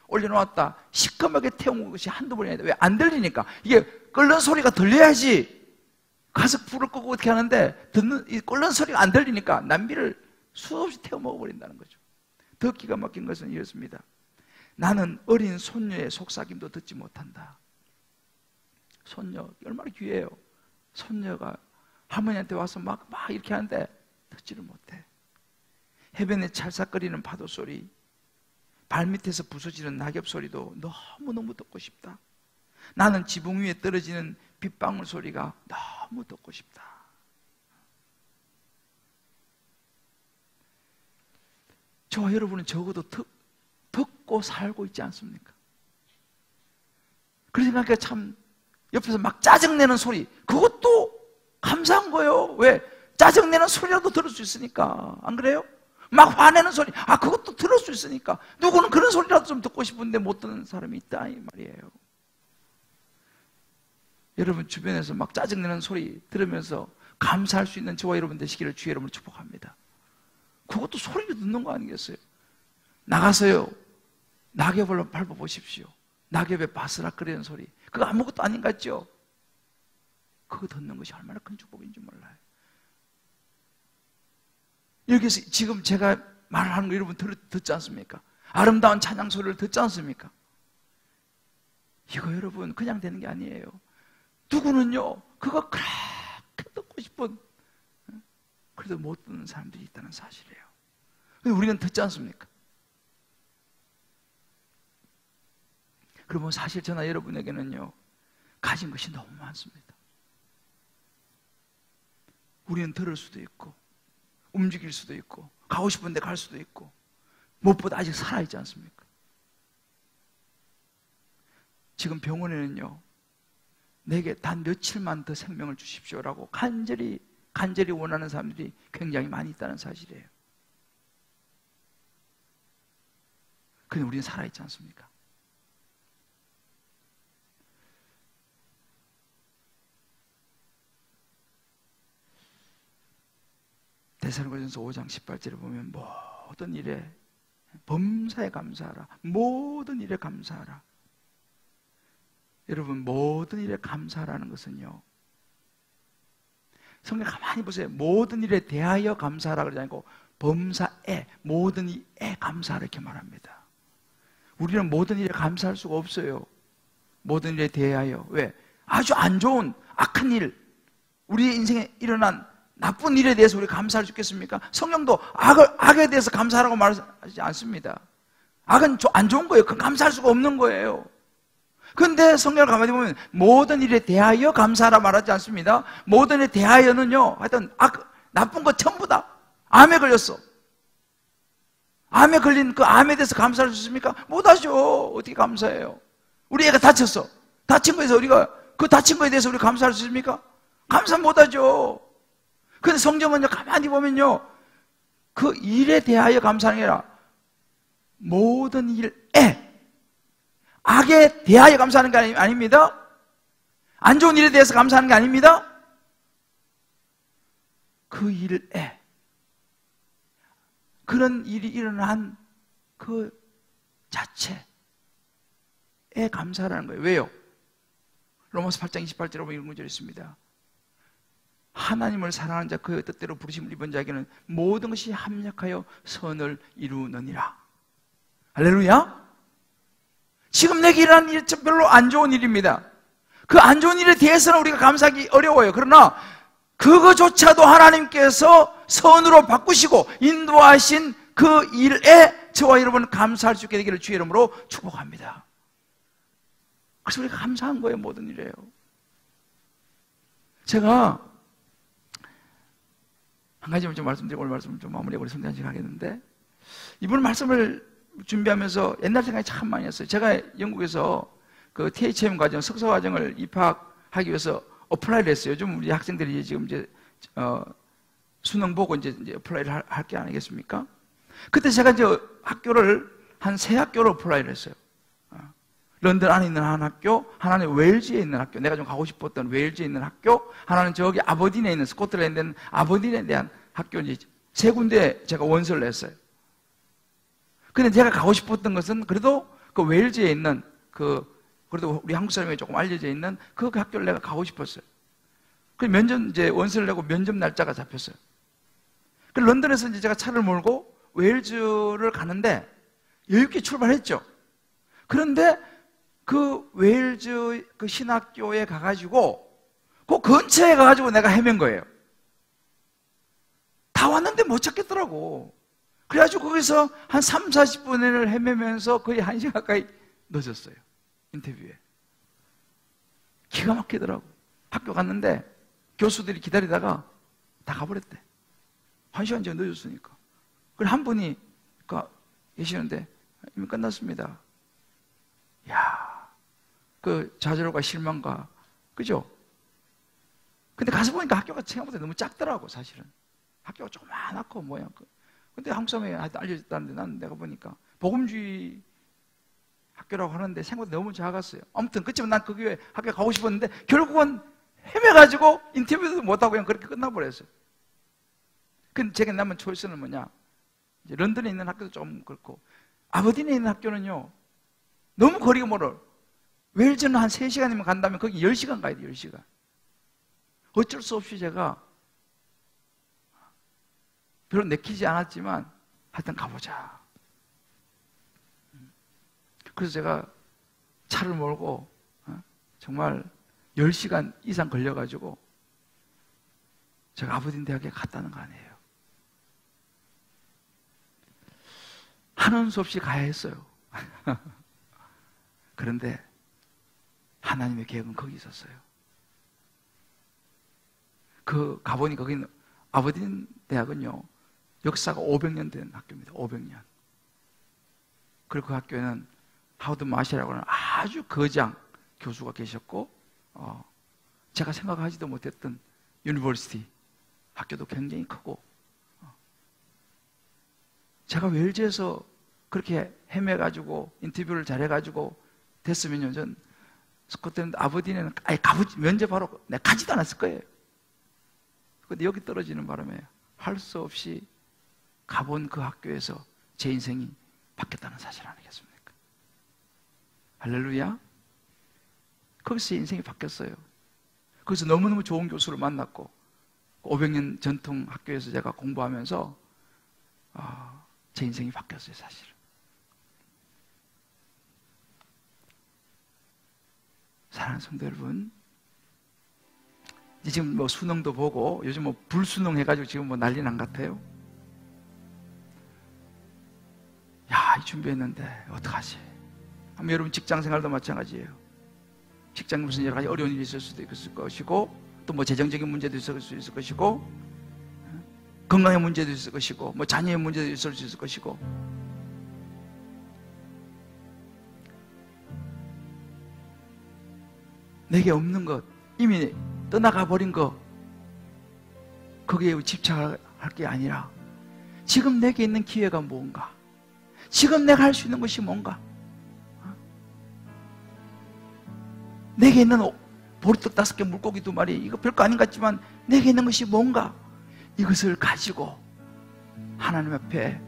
올려놓았다. 시커멓게 태운 것이 한두 번이 아니다. 왜? 안 들리니까. 이게 끓는 소리가 들려야지 가스불을 끄고 어떻게 하는데, 이 끓는 소리가 안 들리니까 냄비를 수없이 태워 먹어버린다는 거죠. 더 기가 막힌 것은 이렇습니다. 나는 어린 손녀의 속삭임도 듣지 못한다. 손녀 얼마나 귀해요. 손녀가 할머니한테 와서 막 이렇게 하는데 듣지를 못해. 해변에 찰싹거리는 파도 소리, 발밑에서 부서지는 낙엽 소리도 너무너무 듣고 싶다. 나는 지붕 위에 떨어지는 빗방울 소리가 너무 듣고 싶다. 저와 여러분은 적어도 듣고 살고 있지 않습니까? 그러니까 참 옆에서 막 짜증내는 소리, 그것도 감사한 거예요. 왜? 짜증내는 소리라도 들을 수 있으니까. 안 그래요? 막 화내는 소리, 그것도 들을 수 있으니까. 누구는 그런 소리라도 좀 듣고 싶은데 못 듣는 사람이 있다, 이 말이에요. 여러분 주변에서 막 짜증내는 소리 들으면서 감사할 수 있는 저와 여러분 되시기를 주의 이름으로 축복합니다. 그것도 소리를 듣는 거 아니겠어요? 나가서요, 낙엽을 밟아보십시오. 낙엽에 바스락거리는 소리, 그거 아무것도 아닌 것 같죠? 그거 듣는 것이 얼마나 큰 축복인지 몰라요. 여기서 지금 제가 말하는 거 여러분 듣지 않습니까? 아름다운 찬양 소리를 듣지 않습니까? 이거 여러분 그냥 되는 게 아니에요. 누구는요, 그거 그렇게 듣고 싶은, 그래도 못 듣는 사람들이 있다는 사실이에요. 우리는 듣지 않습니까? 그러면 사실 저나 여러분에게는요, 가진 것이 너무 많습니다. 우리는 들을 수도 있고, 움직일 수도 있고, 가고 싶은 데 갈 수도 있고, 무엇보다 아직 살아있지 않습니까? 지금 병원에는요, 내게 단 며칠만 더 생명을 주십시오라고 간절히 원하는 사람들이 굉장히 많이 있다는 사실이에요. 그런데 우리는 살아있지 않습니까? 데살로니가전서 5장 18절에 보면 모든 일에 범사에 감사하라. 모든 일에 감사하라. 여러분, 모든 일에 감사라는 것은요, 성경 가만히 보세요. 모든 일에 대하여 감사하라 그러지 않고 범사에, 모든 일에 감사하라 이렇게 말합니다. 우리는 모든 일에 감사할 수가 없어요. 모든 일에 대하여. 왜? 아주 안 좋은 악한 일, 우리의 인생에 일어난 나쁜 일에 대해서 우리 감사할 수 있겠습니까? 성경도 악에 대해서 감사하라고 말하지 않습니다. 악은 안 좋은 거예요. 그건 감사할 수가 없는 거예요. 그런데 성경을 가만히 보면 모든 일에 대하여 감사하라 말하지 않습니다. 모든 일에 대하여는요, 하여튼 나쁜 거 전부 다. 암에 걸렸어. 암에 걸린 그 암에 대해서 감사할 수 있습니까? 못하죠. 어떻게 감사해요? 우리 애가 다쳤어. 다친 거에서 우리가 그 다친 거에 대해서 우리 감사할 수 있습니까? 감사 못하죠. 근데 성경은요, 가만히 보면요, 그 일에 대하여 감사하는 게 아니라 모든 일에, 악에 대하여 감사하는 게 아닙니다. 안 좋은 일에 대해서 감사하는 게 아닙니다. 그 일에, 그런 일이 일어난 그 자체에 감사하라는 거예요. 왜요? 로마서 8장 28절에 보면 이런 구절이 있습니다. 하나님을 사랑하는 자, 그의 뜻대로 부르심을 입은 자에게는 모든 것이 합력하여 선을 이루느니라. 할렐루야. 지금 내게 일어난 일 별로 안 좋은 일입니다. 그 안 좋은 일에 대해서는 우리가 감사하기 어려워요. 그러나 그거조차도 하나님께서 선으로 바꾸시고 인도하신 그 일에 저와 여러분 감사할 수 있게 되기를 주의 이름으로 축복합니다. 그래서 우리가 감사한 거예요. 모든 일이에요. 제가 한 가지만 좀 말씀드리고 오늘 말씀을 좀 마무리하고 성대한 시간 하겠는데, 이번 말씀을 준비하면서 옛날 생각이 참 많이 했어요. 제가 영국에서 그 THM 과정, 석사 과정을 입학하기 위해서 어플라이를 했어요. 요즘 우리 학생들이 지금 이제 수능 보고 이제 어플라이를 할 게 아니겠습니까? 그때 제가 이제 학교를 한 세 학교를 어플라이를 했어요. 런던 안에 있는 한 학교, 하나는 웨일즈에 있는 학교, 내가 좀 가고 싶었던 웨일즈에 있는 학교, 하나는 저기 아버딘에 있는, 스코틀랜드에 있는 아버딘에 대한 학교, 이제 세 군데 제가 원서를 냈어요. 근데 제가 가고 싶었던 것은 그래도 그 웨일즈에 있는 그래도 우리 한국 사람이 조금 알려져 있는 그 학교를 내가 가고 싶었어요. 그 이제 원서를 내고 면접 날짜가 잡혔어요. 그 런던에서 이제 제가 차를 몰고 웨일즈를 가는데 여유있게 출발했죠. 그런데 그 웨일즈 그 신학교에 가가지고 그 근처에 가가지고 내가 헤맨 거예요. 다 왔는데 못 찾겠더라고. 그래가지고 거기서 한 3, 40분을 헤매면서 거의 1시간 가까이 늦었어요. 인터뷰에. 기가 막히더라고. 학교 갔는데 교수들이 기다리다가 다 가버렸대. 1시간 전에 늦었으니까. 그래 한 분이 계시는데 이미 끝났습니다. 야, 그 좌절과 실망과, 그죠? 근데 가서 보니까 학교가 생각보다 너무 작더라고, 사실은. 학교가 조그만하고 뭐야. 근데 한국 사람이 알려졌다는데 나는 내가 보니까 복음주의 학교라고 하는데 생각보다 너무 작았어요. 아무튼 그치만 난 그 교회 학교 가고 싶었는데 결국은 헤매가지고 인터뷰도 못하고 그냥 그렇게 끝나버렸어요. 근데 제게 남은 초이스는 뭐냐? 이제 런던에 있는 학교도 좀 그렇고, 아버딘에 있는 학교는요, 너무 거리가 멀어. 웨일즈는 한 3시간이면 간다면 거기 10시간 가야 돼, 10시간. 어쩔 수 없이 제가 별로 내키지 않았지만 하여튼 가보자. 그래서 제가 차를 몰고 정말 10시간 이상 걸려가지고 제가 아버딘 대학에 갔다는 거 아니에요. 하는 수 없이 가야 했어요. 그런데 하나님의 계획은 거기 있었어요. 가보니 거기는 아버딘 대학은요, 역사가 500년 된 학교입니다. 500년. 그리고 그 학교에는 하워드 마샬이라고 하는 아주 거장 교수가 계셨고, 제가 생각하지도 못했던 유니버시티 학교도 굉장히 크고, 제가 웨일즈에서 그렇게 헤매가지고 인터뷰를 잘해가지고 됐으면요, 전 스코틀랜드 아버딘에는 면접하러 내가 가지도 않았을 거예요. 근데 여기 떨어지는 바람에 할 수 없이 가본 그 학교에서 제 인생이 바뀌었다는 사실 아니겠습니까? 할렐루야. 거기서 인생이 바뀌었어요. 거기서 너무너무 좋은 교수를 만났고 500년 전통 학교에서 제가 공부하면서 제 인생이 바뀌었어요, 사실은. 사랑하는 성도 여러분, 지금 뭐 수능도 보고 요즘 뭐 불수능 해가지고 지금 뭐 난리 난 것 같아요. 야, 준비했는데 어떡하지? 아마 여러분 직장 생활도 마찬가지예요. 직장에 무슨 여러 가지 어려운 일이 있을 수도 있을 것이고, 또 뭐 재정적인 문제도 있을 수 있을 것이고, 건강의 문제도 있을 것이고, 뭐 자녀의 문제도 있을 수 있을 것이고, 내게 없는 것, 이미 떠나가 버린 것, 거기에 집착할 게 아니라 지금 내게 있는 기회가 뭔가, 지금 내가 할 수 있는 것이 뭔가, 내게 있는 보리떡 5개, 물고기 2마리, 이거 별거 아닌 것 같지만 내게 있는 것이 뭔가, 이것을 가지고 하나님 앞에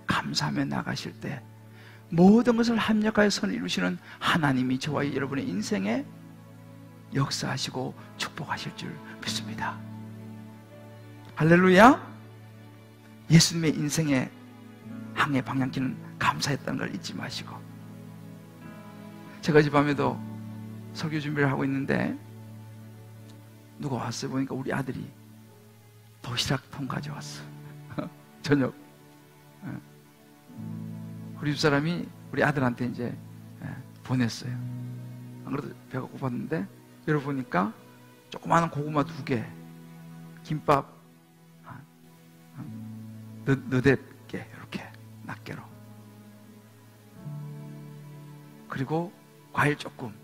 감사하며 나가실 때 모든 것을 합력하여 선을 이루시는 하나님이 저와 여러분의 인생에 역사하시고 축복하실 줄 믿습니다. 할렐루야. 예수님의 인생의 항해 방향키는 감사했다는 걸 잊지 마시고, 제가 어젯밤에도 설교 준비를 하고 있는데 누가 왔어요. 보니까 우리 아들이 도시락통 가져왔어. 저녁. 우리 집사람이 우리 아들한테 이제 보냈어요. 안 그래도 배가 고팠는데 열어보니까 조그마한 고구마 2개, 김밥 너댓 개, 이렇게 낱개로, 그리고 과일 조금.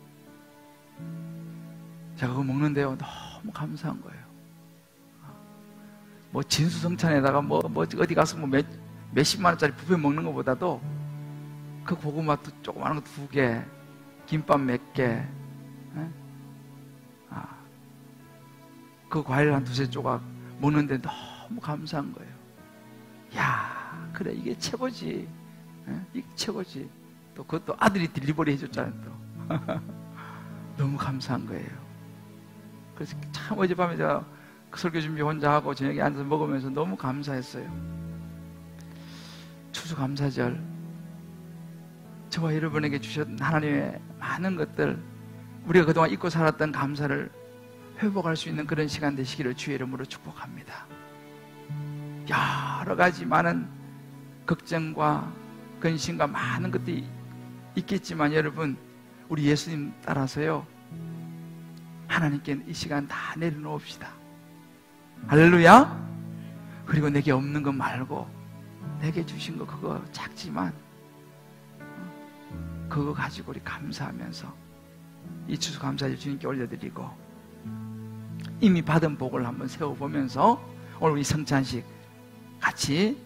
제가 그거 먹는데요, 너무 감사한 거예요. 뭐 진수성찬에다가 뭐 어디 가서 뭐 몇십만 원짜리 뷔페 먹는 것보다도 그 고구마 조그마한 거 2개, 김밥 몇 개, 그 과일 한 2-3 조각 먹는데 너무 감사한 거예요. 야, 그래, 이게 최고지. 이게 최고지. 또 그것도 아들이 딜리버리 해줬잖아요, 또. 너무 감사한 거예요. 그래서 참 어젯밤에 제가 설교 준비 혼자 하고 저녁에 앉아서 먹으면서 너무 감사했어요. 추수감사절, 저와 여러분에게 주셨던 하나님의 많은 것들, 우리가 그동안 잊고 살았던 감사를 회복할 수 있는 그런 시간 되시기를 주의 이름으로 축복합니다. 여러 가지 많은 걱정과 근심과 많은 것들이 있겠지만 여러분, 우리 예수님 따라서요, 하나님께 이 시간 다 내려놓읍시다. 할렐루야. 그리고 내게 없는 것 말고 내게 주신 거 그거 작지만 그거 가지고 우리 감사하면서 이 추수감사절 주님께 올려드리고, 이미 받은 복을 한번 세워보면서 오늘 우리 성찬식 같이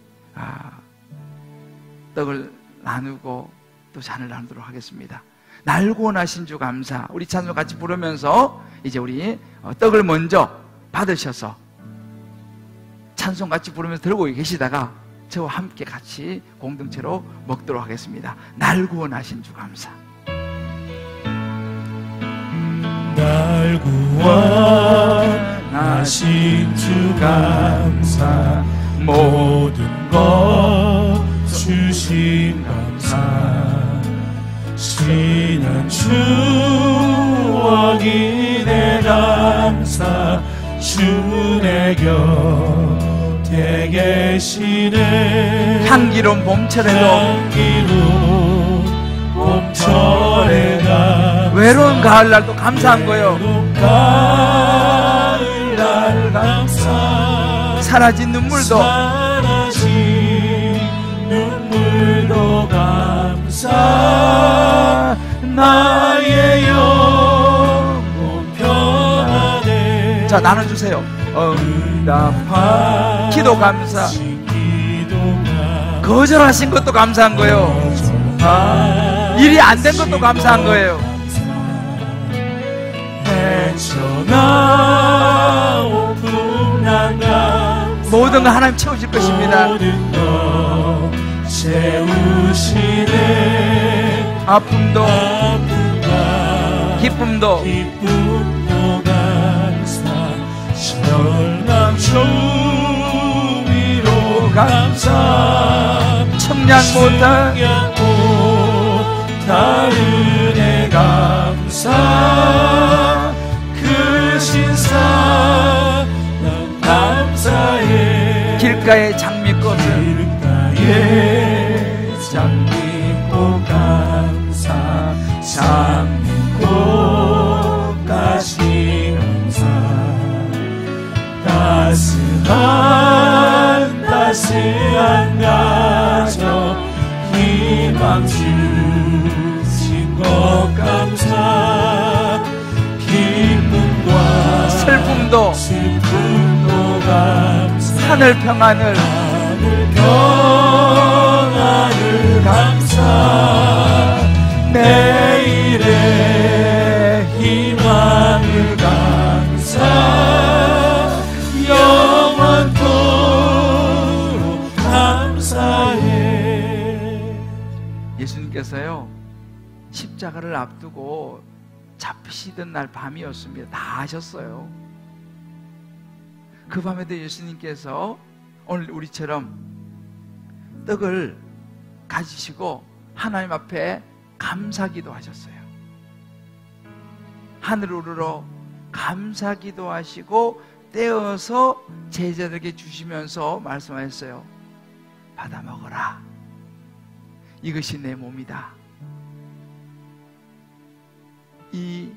떡을 나누고 또 잔을 나누도록 하겠습니다. 날 구원하신 주 감사, 우리 찬송 같이 부르면서 이제 우리 떡을 먼저 받으셔서 찬송 같이 부르면서 들고 계시다가 저와 함께 같이 공동체로 먹도록 하겠습니다. 날 구원하신 주 감사. 날 구원하신 주 감사, 모든 것 주신 감사, 지난 추억이 내 감사, 주 내 곁에 계시네. 향기로운 봄철에도, 봄철에가 외로운 가을날도 감사한 거예요. 가을날 감사, 사라진 눈물도 감사, 나의 영혼 평안해. 자, 나눠주세요. 응답한 기도 감사, 거절하신 것도 감사한 거예요. 일이 안 된 것도 감사한 거예요. 모든 거 하나님 채우실 것입니다. 아픔도 기쁨도 감사, 절망 주위로 감사, 청량 못한 은혜 감사, 그 신사 난 감사해. 길가의 장미꽃은 장미꽃 감사, 장미꽃까지 감사, 따스한 가정 희망 주신 것 감사, 기쁨과 슬픔도 감사, 하늘 평안을 감사 내일의 희망을 감사 영원토록 감사해. 예수님께서요 십자가를 앞두고 잡히시던 날 밤이었습니다. 다 아셨어요. 그 밤에도 예수님께서 오늘 우리처럼 떡을 가지시고 하나님 앞에 감사기도 하셨어요. 하늘 우러러 감사기도 하시고 떼어서 제자들에게 주시면서 말씀하셨어요. 받아 먹어라. 이것이 내 몸이다. 이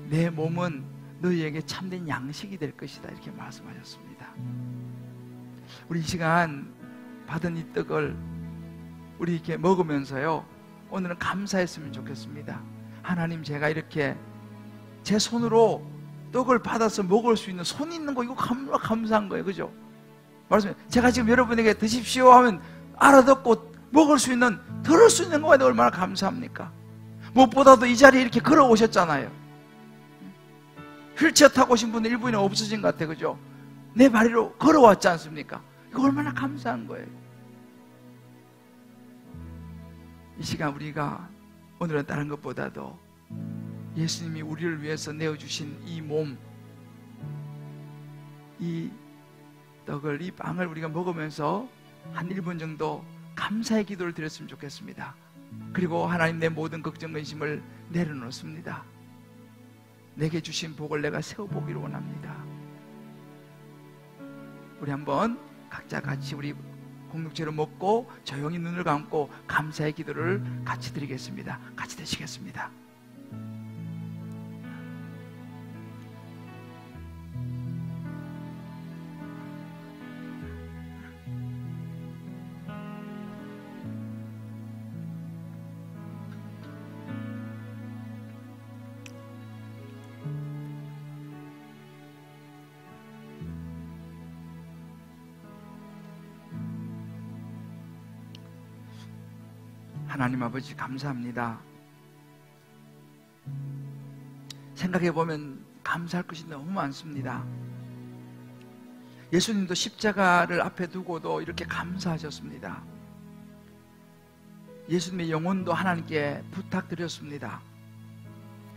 내 몸은 너희에게 참된 양식이 될 것이다. 이렇게 말씀하셨습니다. 우리 이 시간 받은 이 떡을 우리 이렇게 먹으면서요 오늘은 감사했으면 좋겠습니다. 하나님, 제가 이렇게 제 손으로 떡을 받아서 먹을 수 있는 손이 있는 거, 이거 감사한 거예요. 그죠? 말씀해. 제가 지금 여러분에게 드십시오 하면 알아듣고 먹을 수 있는, 들을 수 있는 거에 얼마나 감사합니까? 무엇보다도 이 자리에 이렇게 걸어오셨잖아요. 휠체어 타고 오신 분들 일부는 없으신 것 같아요. 그죠? 내 발로 걸어왔지 않습니까? 이거 얼마나 감사한 거예요. 이 시간 우리가 오늘은 다른 것보다도 예수님이 우리를 위해서 내어주신 이 몸, 이 떡을, 이 빵을 우리가 먹으면서 한 1분 정도 감사의 기도를 드렸으면 좋겠습니다. 그리고 하나님, 내 모든 걱정 근심을 내려놓습니다. 내게 주신 복을 내가 세워보기를 원합니다. 우리 한번 각자 같이 우리 공동체로 먹고 조용히 눈을 감고 감사의 기도를 같이 드리겠습니다. 같이 드시겠습니다. 하나님 아버지, 감사합니다. 생각해보면 감사할 것이 너무 많습니다. 예수님도 십자가를 앞에 두고도 이렇게 감사하셨습니다. 예수님의 영혼도 하나님께 부탁드렸습니다.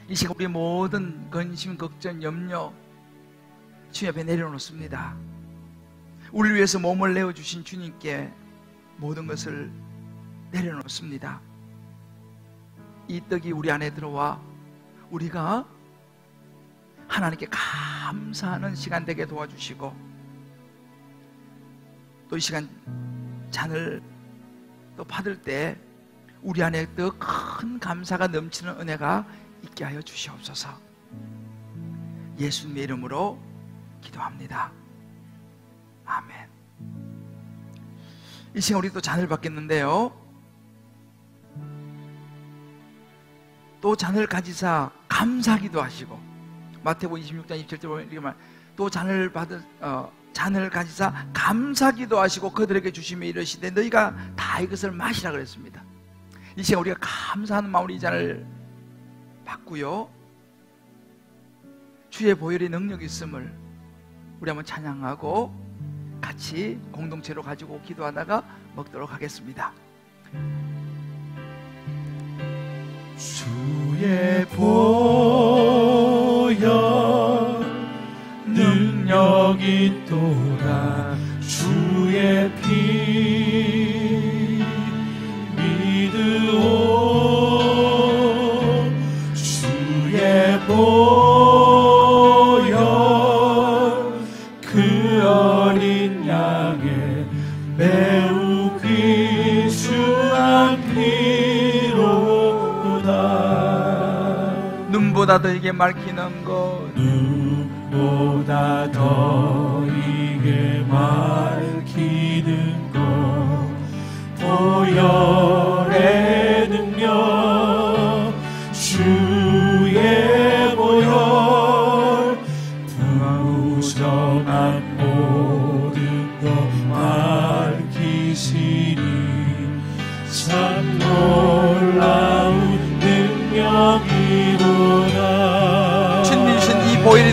이 시간 우리 모든 근심, 걱정, 염려 주님 앞에 내려놓습니다. 우리를 위해서 몸을 내어주신 주님께 모든 것을 내려놓습니다. 이 떡이 우리 안에 들어와 우리가 하나님께 감사하는 시간 되게 도와주시고, 또 이 시간 잔을 또 받을 때 우리 안에 더 큰 감사가 넘치는 은혜가 있게 하여 주시옵소서. 예수님의 이름으로 기도합니다. 아멘. 이 시간 우리 또 잔을 받겠는데요, 또 잔을 가지사 감사기도 하시고, 마태복음 26장 27절 보면 이렇게 말, 또 잔을 가지사 감사기도 하시고 그들에게 주시며 이르시되 너희가 다 이것을 마시라 그랬습니다. 이 시간 우리가 감사하는 마음으로 이 잔을 받고요, 주의 보혈의 능력이 있음을 우리 한번 찬양하고 같이 공동체로 가지고 기도하다가 먹도록 하겠습니다. 주의 보혈 능력이 있도다. 주의 피 믿으오. 주의 보혈 그 어린 양의 매우 귀중한 피로다. 눈보다 더 이게 맑히는 것, 눈보다 더 이게 맑히는 것, 보혈의 능력, 주의 보혈 부정한 모든 것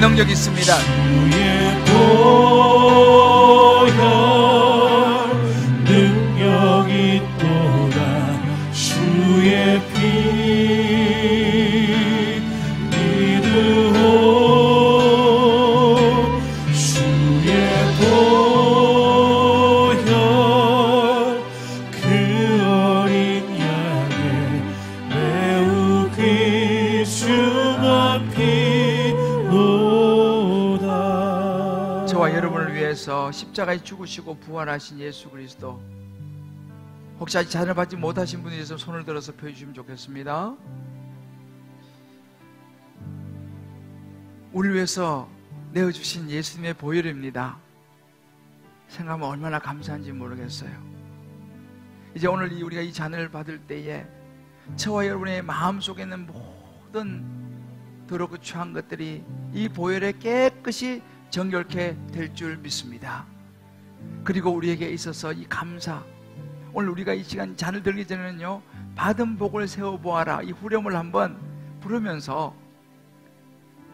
주의 능력이 있습니다. 주의 보혈 능력이 있도다. 주의 피 믿으오. 주의 보혈 그 어린 양의 매우 귀중한 피로다. 저와 여러분을 위해서 십자가에 죽으시고 부활하신 예수 그리스도, 혹시 아직 잔을 받지 못하신 분이 있으면 손을 들어서 펴주시면 좋겠습니다. 우리를 위해서 내어주신 예수님의 보혈입니다. 생각하면 얼마나 감사한지 모르겠어요. 이제 오늘 우리가 이 잔을 받을 때에 저와 여러분의 마음속에 있는 모든 더럽고 추한 것들이 이 보혈에 깨끗이 정결케 될 줄 믿습니다. 그리고 우리에게 있어서 이 감사, 오늘 우리가 이 시간 잔을 들기 전에는요, 받은 복을 세워보아라, 이 후렴을 한번 부르면서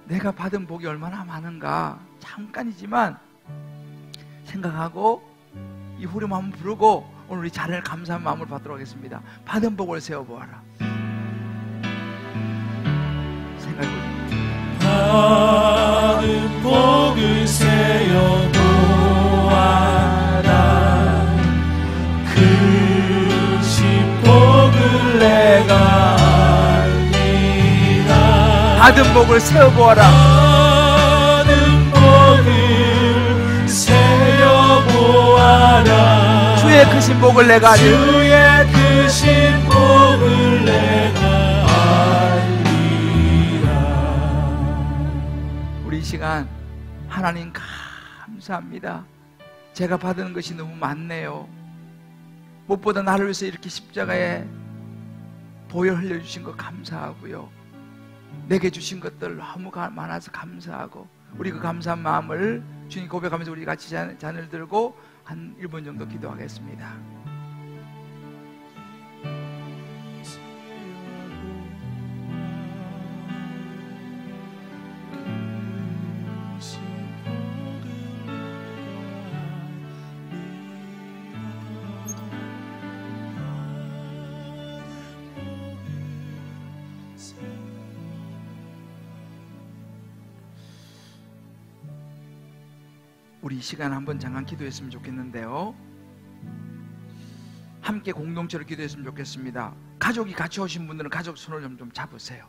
내가 받은 복이 얼마나 많은가 잠깐이지만 생각하고 이 후렴 한번 부르고 오늘 우리 잔을 감사한 마음을 받도록 하겠습니다. 받은 복을 세워보아라. 생각해보세요. 받은 복을 세워보아라. 그 신복을 내가 알리라. 받은 복을 세워보아라. 받은 복을 세워보아라. 주의 크신 복을 내가 알리라. 주의 크신 복을 내가 우리 이 시간 하나님 감사합니다. 제가 받은 것이 너무 많네요. 무엇보다 나를 위해서 이렇게 십자가에 보혈 흘려주신 거 감사하고요, 내게 주신 것들 너무 많아서 감사하고, 우리 그 감사한 마음을 주님 고백하면서 우리 같이 잔을 들고 한 1분 정도 기도하겠습니다. 우리 이 시간 한번 잠깐 기도했으면 좋겠는데요, 함께 공동체로 기도했으면 좋겠습니다. 가족이 같이 오신 분들은 가족 손을 좀 잡으세요.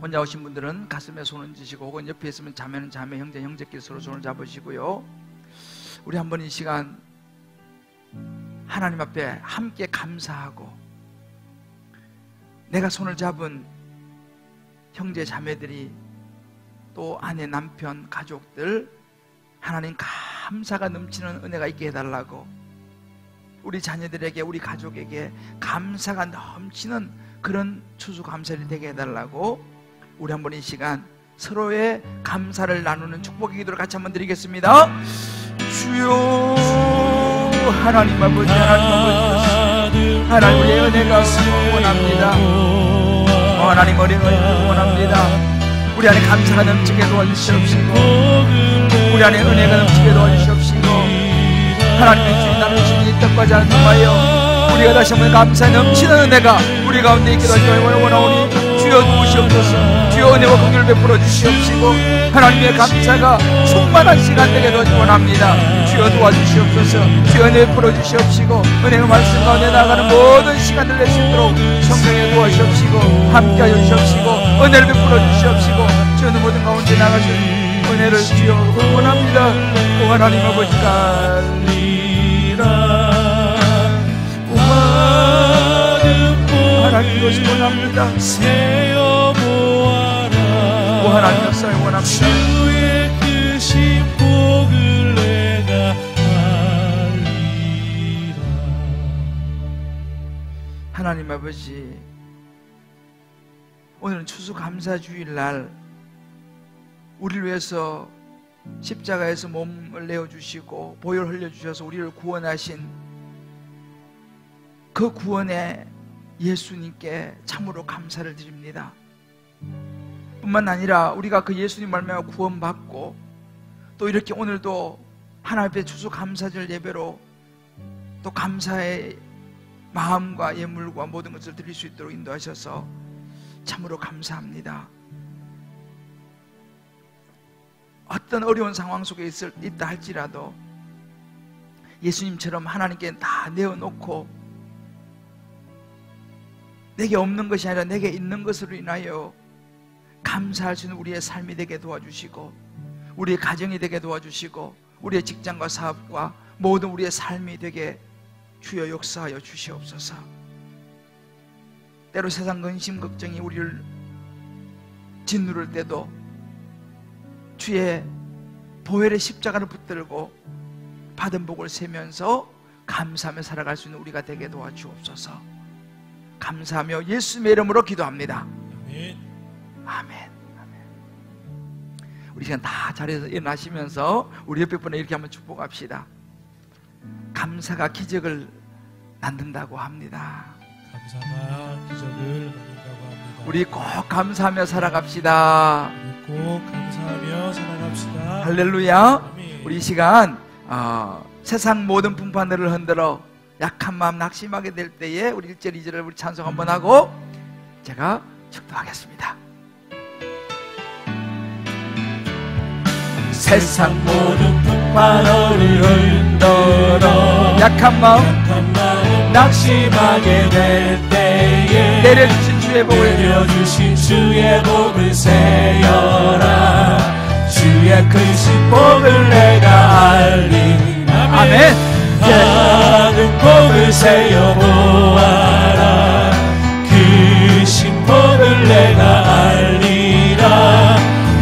혼자 오신 분들은 가슴에 손을 얹으시고, 혹은 옆에 있으면 자매는 자매, 형제 형제끼리 서로 손을 잡으시고요. 우리 한번 이 시간 하나님 앞에 함께 감사하고, 내가 손을 잡은 형제 자매들이, 또 아내, 남편, 가족들, 하나님 감사가 넘치는 은혜가 있게 해달라고, 우리 자녀들에게, 우리 가족에게 감사가 넘치는 그런 추수감사를 되게 해달라고, 우리 한번 이 시간 서로의 감사를 나누는 축복의 기도를 같이 한번 드리겠습니다. 주여 하나님 아버지, 하나님 우리의 은혜가 원합니다. 하나님 우리의 은혜가 원합니다. 우리 안에 감사가 넘치게 도와주시옵시고, 우리 안에 은혜가 넘치게 도와주시옵시고, 하나님의 주인 나누신 이 떡과 잔을 통하여 우리가 다시 한번 감사에 넘치는 은혜가 우리 가운데 있게 도와주시옵시고 원하오니, 주여 도우시옵소서. 주여 은혜와 긍휼을 베풀어 주시옵시고, 하나님의 감사가 충만한 시간 되게 도와주시기 원합니다. 주여 도와주시옵소서. 주여 은혜 베풀어 주시옵시고, 은혜의 말씀 가운데 나아가는 모든 시간들 낼 수 있도록 성령에 도와주시옵시고, 함께하여 주시옵시고, 은혜를 베풀어 주시옵시고, 주여 모든 가운데 나가시는 은혜를 주여 원합니다. 오 하나님 아버지가 하나님 이것을 원합니다. 오 하나님 역사를 원합니다. 주의 크신 복을 내가 알리라. 하나님 아버지, 오늘은 추수감사주일날 우리를 위해서 십자가에서 몸을 내어주시고 보혈 흘려주셔서 우리를 구원하신 그 구원의 예수님께 참으로 감사를 드립니다. 뿐만 아니라 우리가 그 예수님 말미암아 구원받고 또 이렇게 오늘도 하나님 앞에 추수감사절 예배로 또 감사의 마음과 예물과 모든 것을 드릴 수 있도록 인도하셔서 참으로 감사합니다. 어떤 어려운 상황 속에 있다 할지라도 예수님처럼 하나님께 다 내어놓고 내게 없는 것이 아니라 내게 있는 것으로 인하여 감사할 수 있는 우리의 삶이 되게 도와주시고 우리의 가정이 되게 도와주시고 우리의 직장과 사업과 모든 우리의 삶이 되게 주여 역사하여 주시옵소서. 때로 세상 근심 걱정이 우리를 짓누를 때도 주의 보혈의 십자가를 붙들고 받은 복을 세면서 감사하며 살아갈 수 있는 우리가 되게 도와주옵소서. 감사하며 예수님의 이름으로 기도합니다. 아멘. 아멘. 우리 시간 다 자리에서 일어나시면서 우리 옆에 분에 이렇게 한번 축복합시다. 감사가 기적을 만든다고 합니다. 감사가 기적을 만든다고 합니다. 우리 꼭 감사하며 살아갑시다. 우리 꼭 감사하며 살아갑시다. 할렐루야. 아멘. 우리 이 시간 세상 모든 분파들을 흔들어 약한 마음 낙심하게 될 때에 우리 1절 2절을 우리 찬송 한번 하고 제가 축도하겠습니다. 세상 모든 풍파를 흔들어 약한 마음 낙심하게 될 때에 내려주신 주의 복을 세어라. 주의 크신 복을 내가 알리라. 아멘. 받은 복을 세어 보아라. 크신 복을 내가 알리라.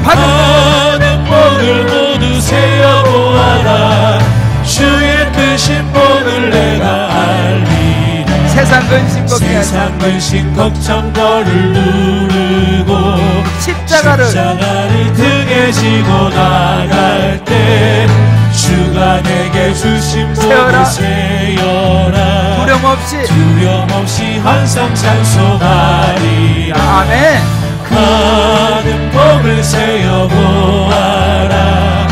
받은 복을 모두 세어 보아라. 주의 크신 복을 내가 알리라. 세상 근심 걱정 너를 누르고 십자가를 등에 지고 나갈 때 주가 내게 주신 복을 세어라. 두려움 없이 항상 찬송하리라. 아멘. 받은 복을 세어 보아라.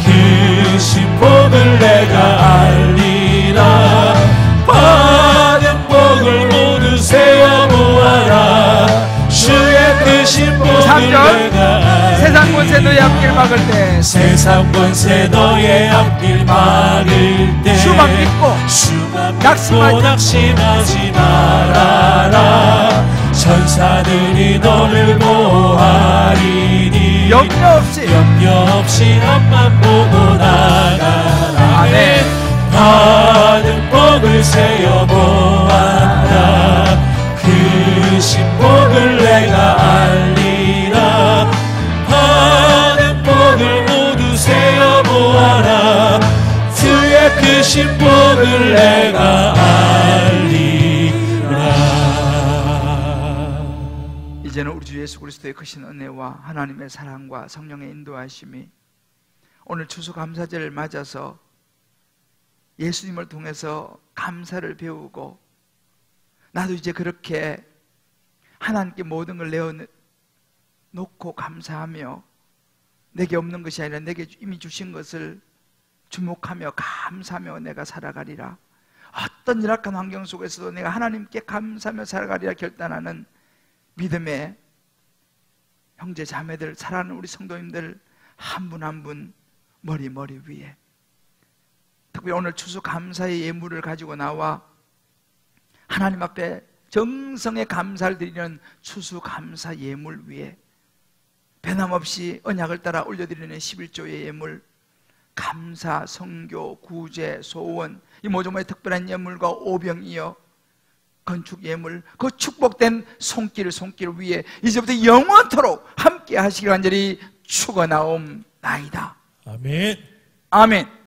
크신 복을 내가 알리라. 받은 복을 모두 세어 보아라. 주의 크신 복을 3절. 내가 알리라. 세상 권세 너의 앞길 막을 때 세상 권세 너의 앞길 막을 때 주만 믿고 낙심하지 말아라. 천사들이 너를 보호하리니 염려 없이 앞만 보고 나가라. 아멘. 받은 복을 세어 보아라. 크신 복을 내가 알리라. 받은 복을 모두 세어 보아라. 주의 크신 복을 내가 알리라. 이제는 우리 주 예수 그리스도의 크신 은혜와 하나님의 사랑과 성령의 인도하심이 오늘 추수감사절을 맞아서 예수님을 통해서 감사를 배우고 나도 이제 그렇게 하나님께 모든 걸 내어놓고 감사하며 내게 없는 것이 아니라 내게 이미 주신 것을 주목하며 감사하며 내가 살아가리라. 어떤 열악한 환경 속에서도 내가 하나님께 감사하며 살아가리라 결단하는 믿음의 형제 자매들, 사랑하는 우리 성도님들 한 분 한 분 머리 위에 특별히 오늘 추수감사의 예물을 가지고 나와 하나님 앞에 정성의 감사를 드리는 추수감사 예물 위에 변함없이 언약을 따라 올려드리는 11조의 예물, 감사, 성교, 구제, 소원, 이 모조모의 특별한 예물과 오병이어 건축 예물, 그 축복된 손길 위에 이제부터 영원토록 함께 하시길 간절히 축원하옵나이다. 아멘. 아멘.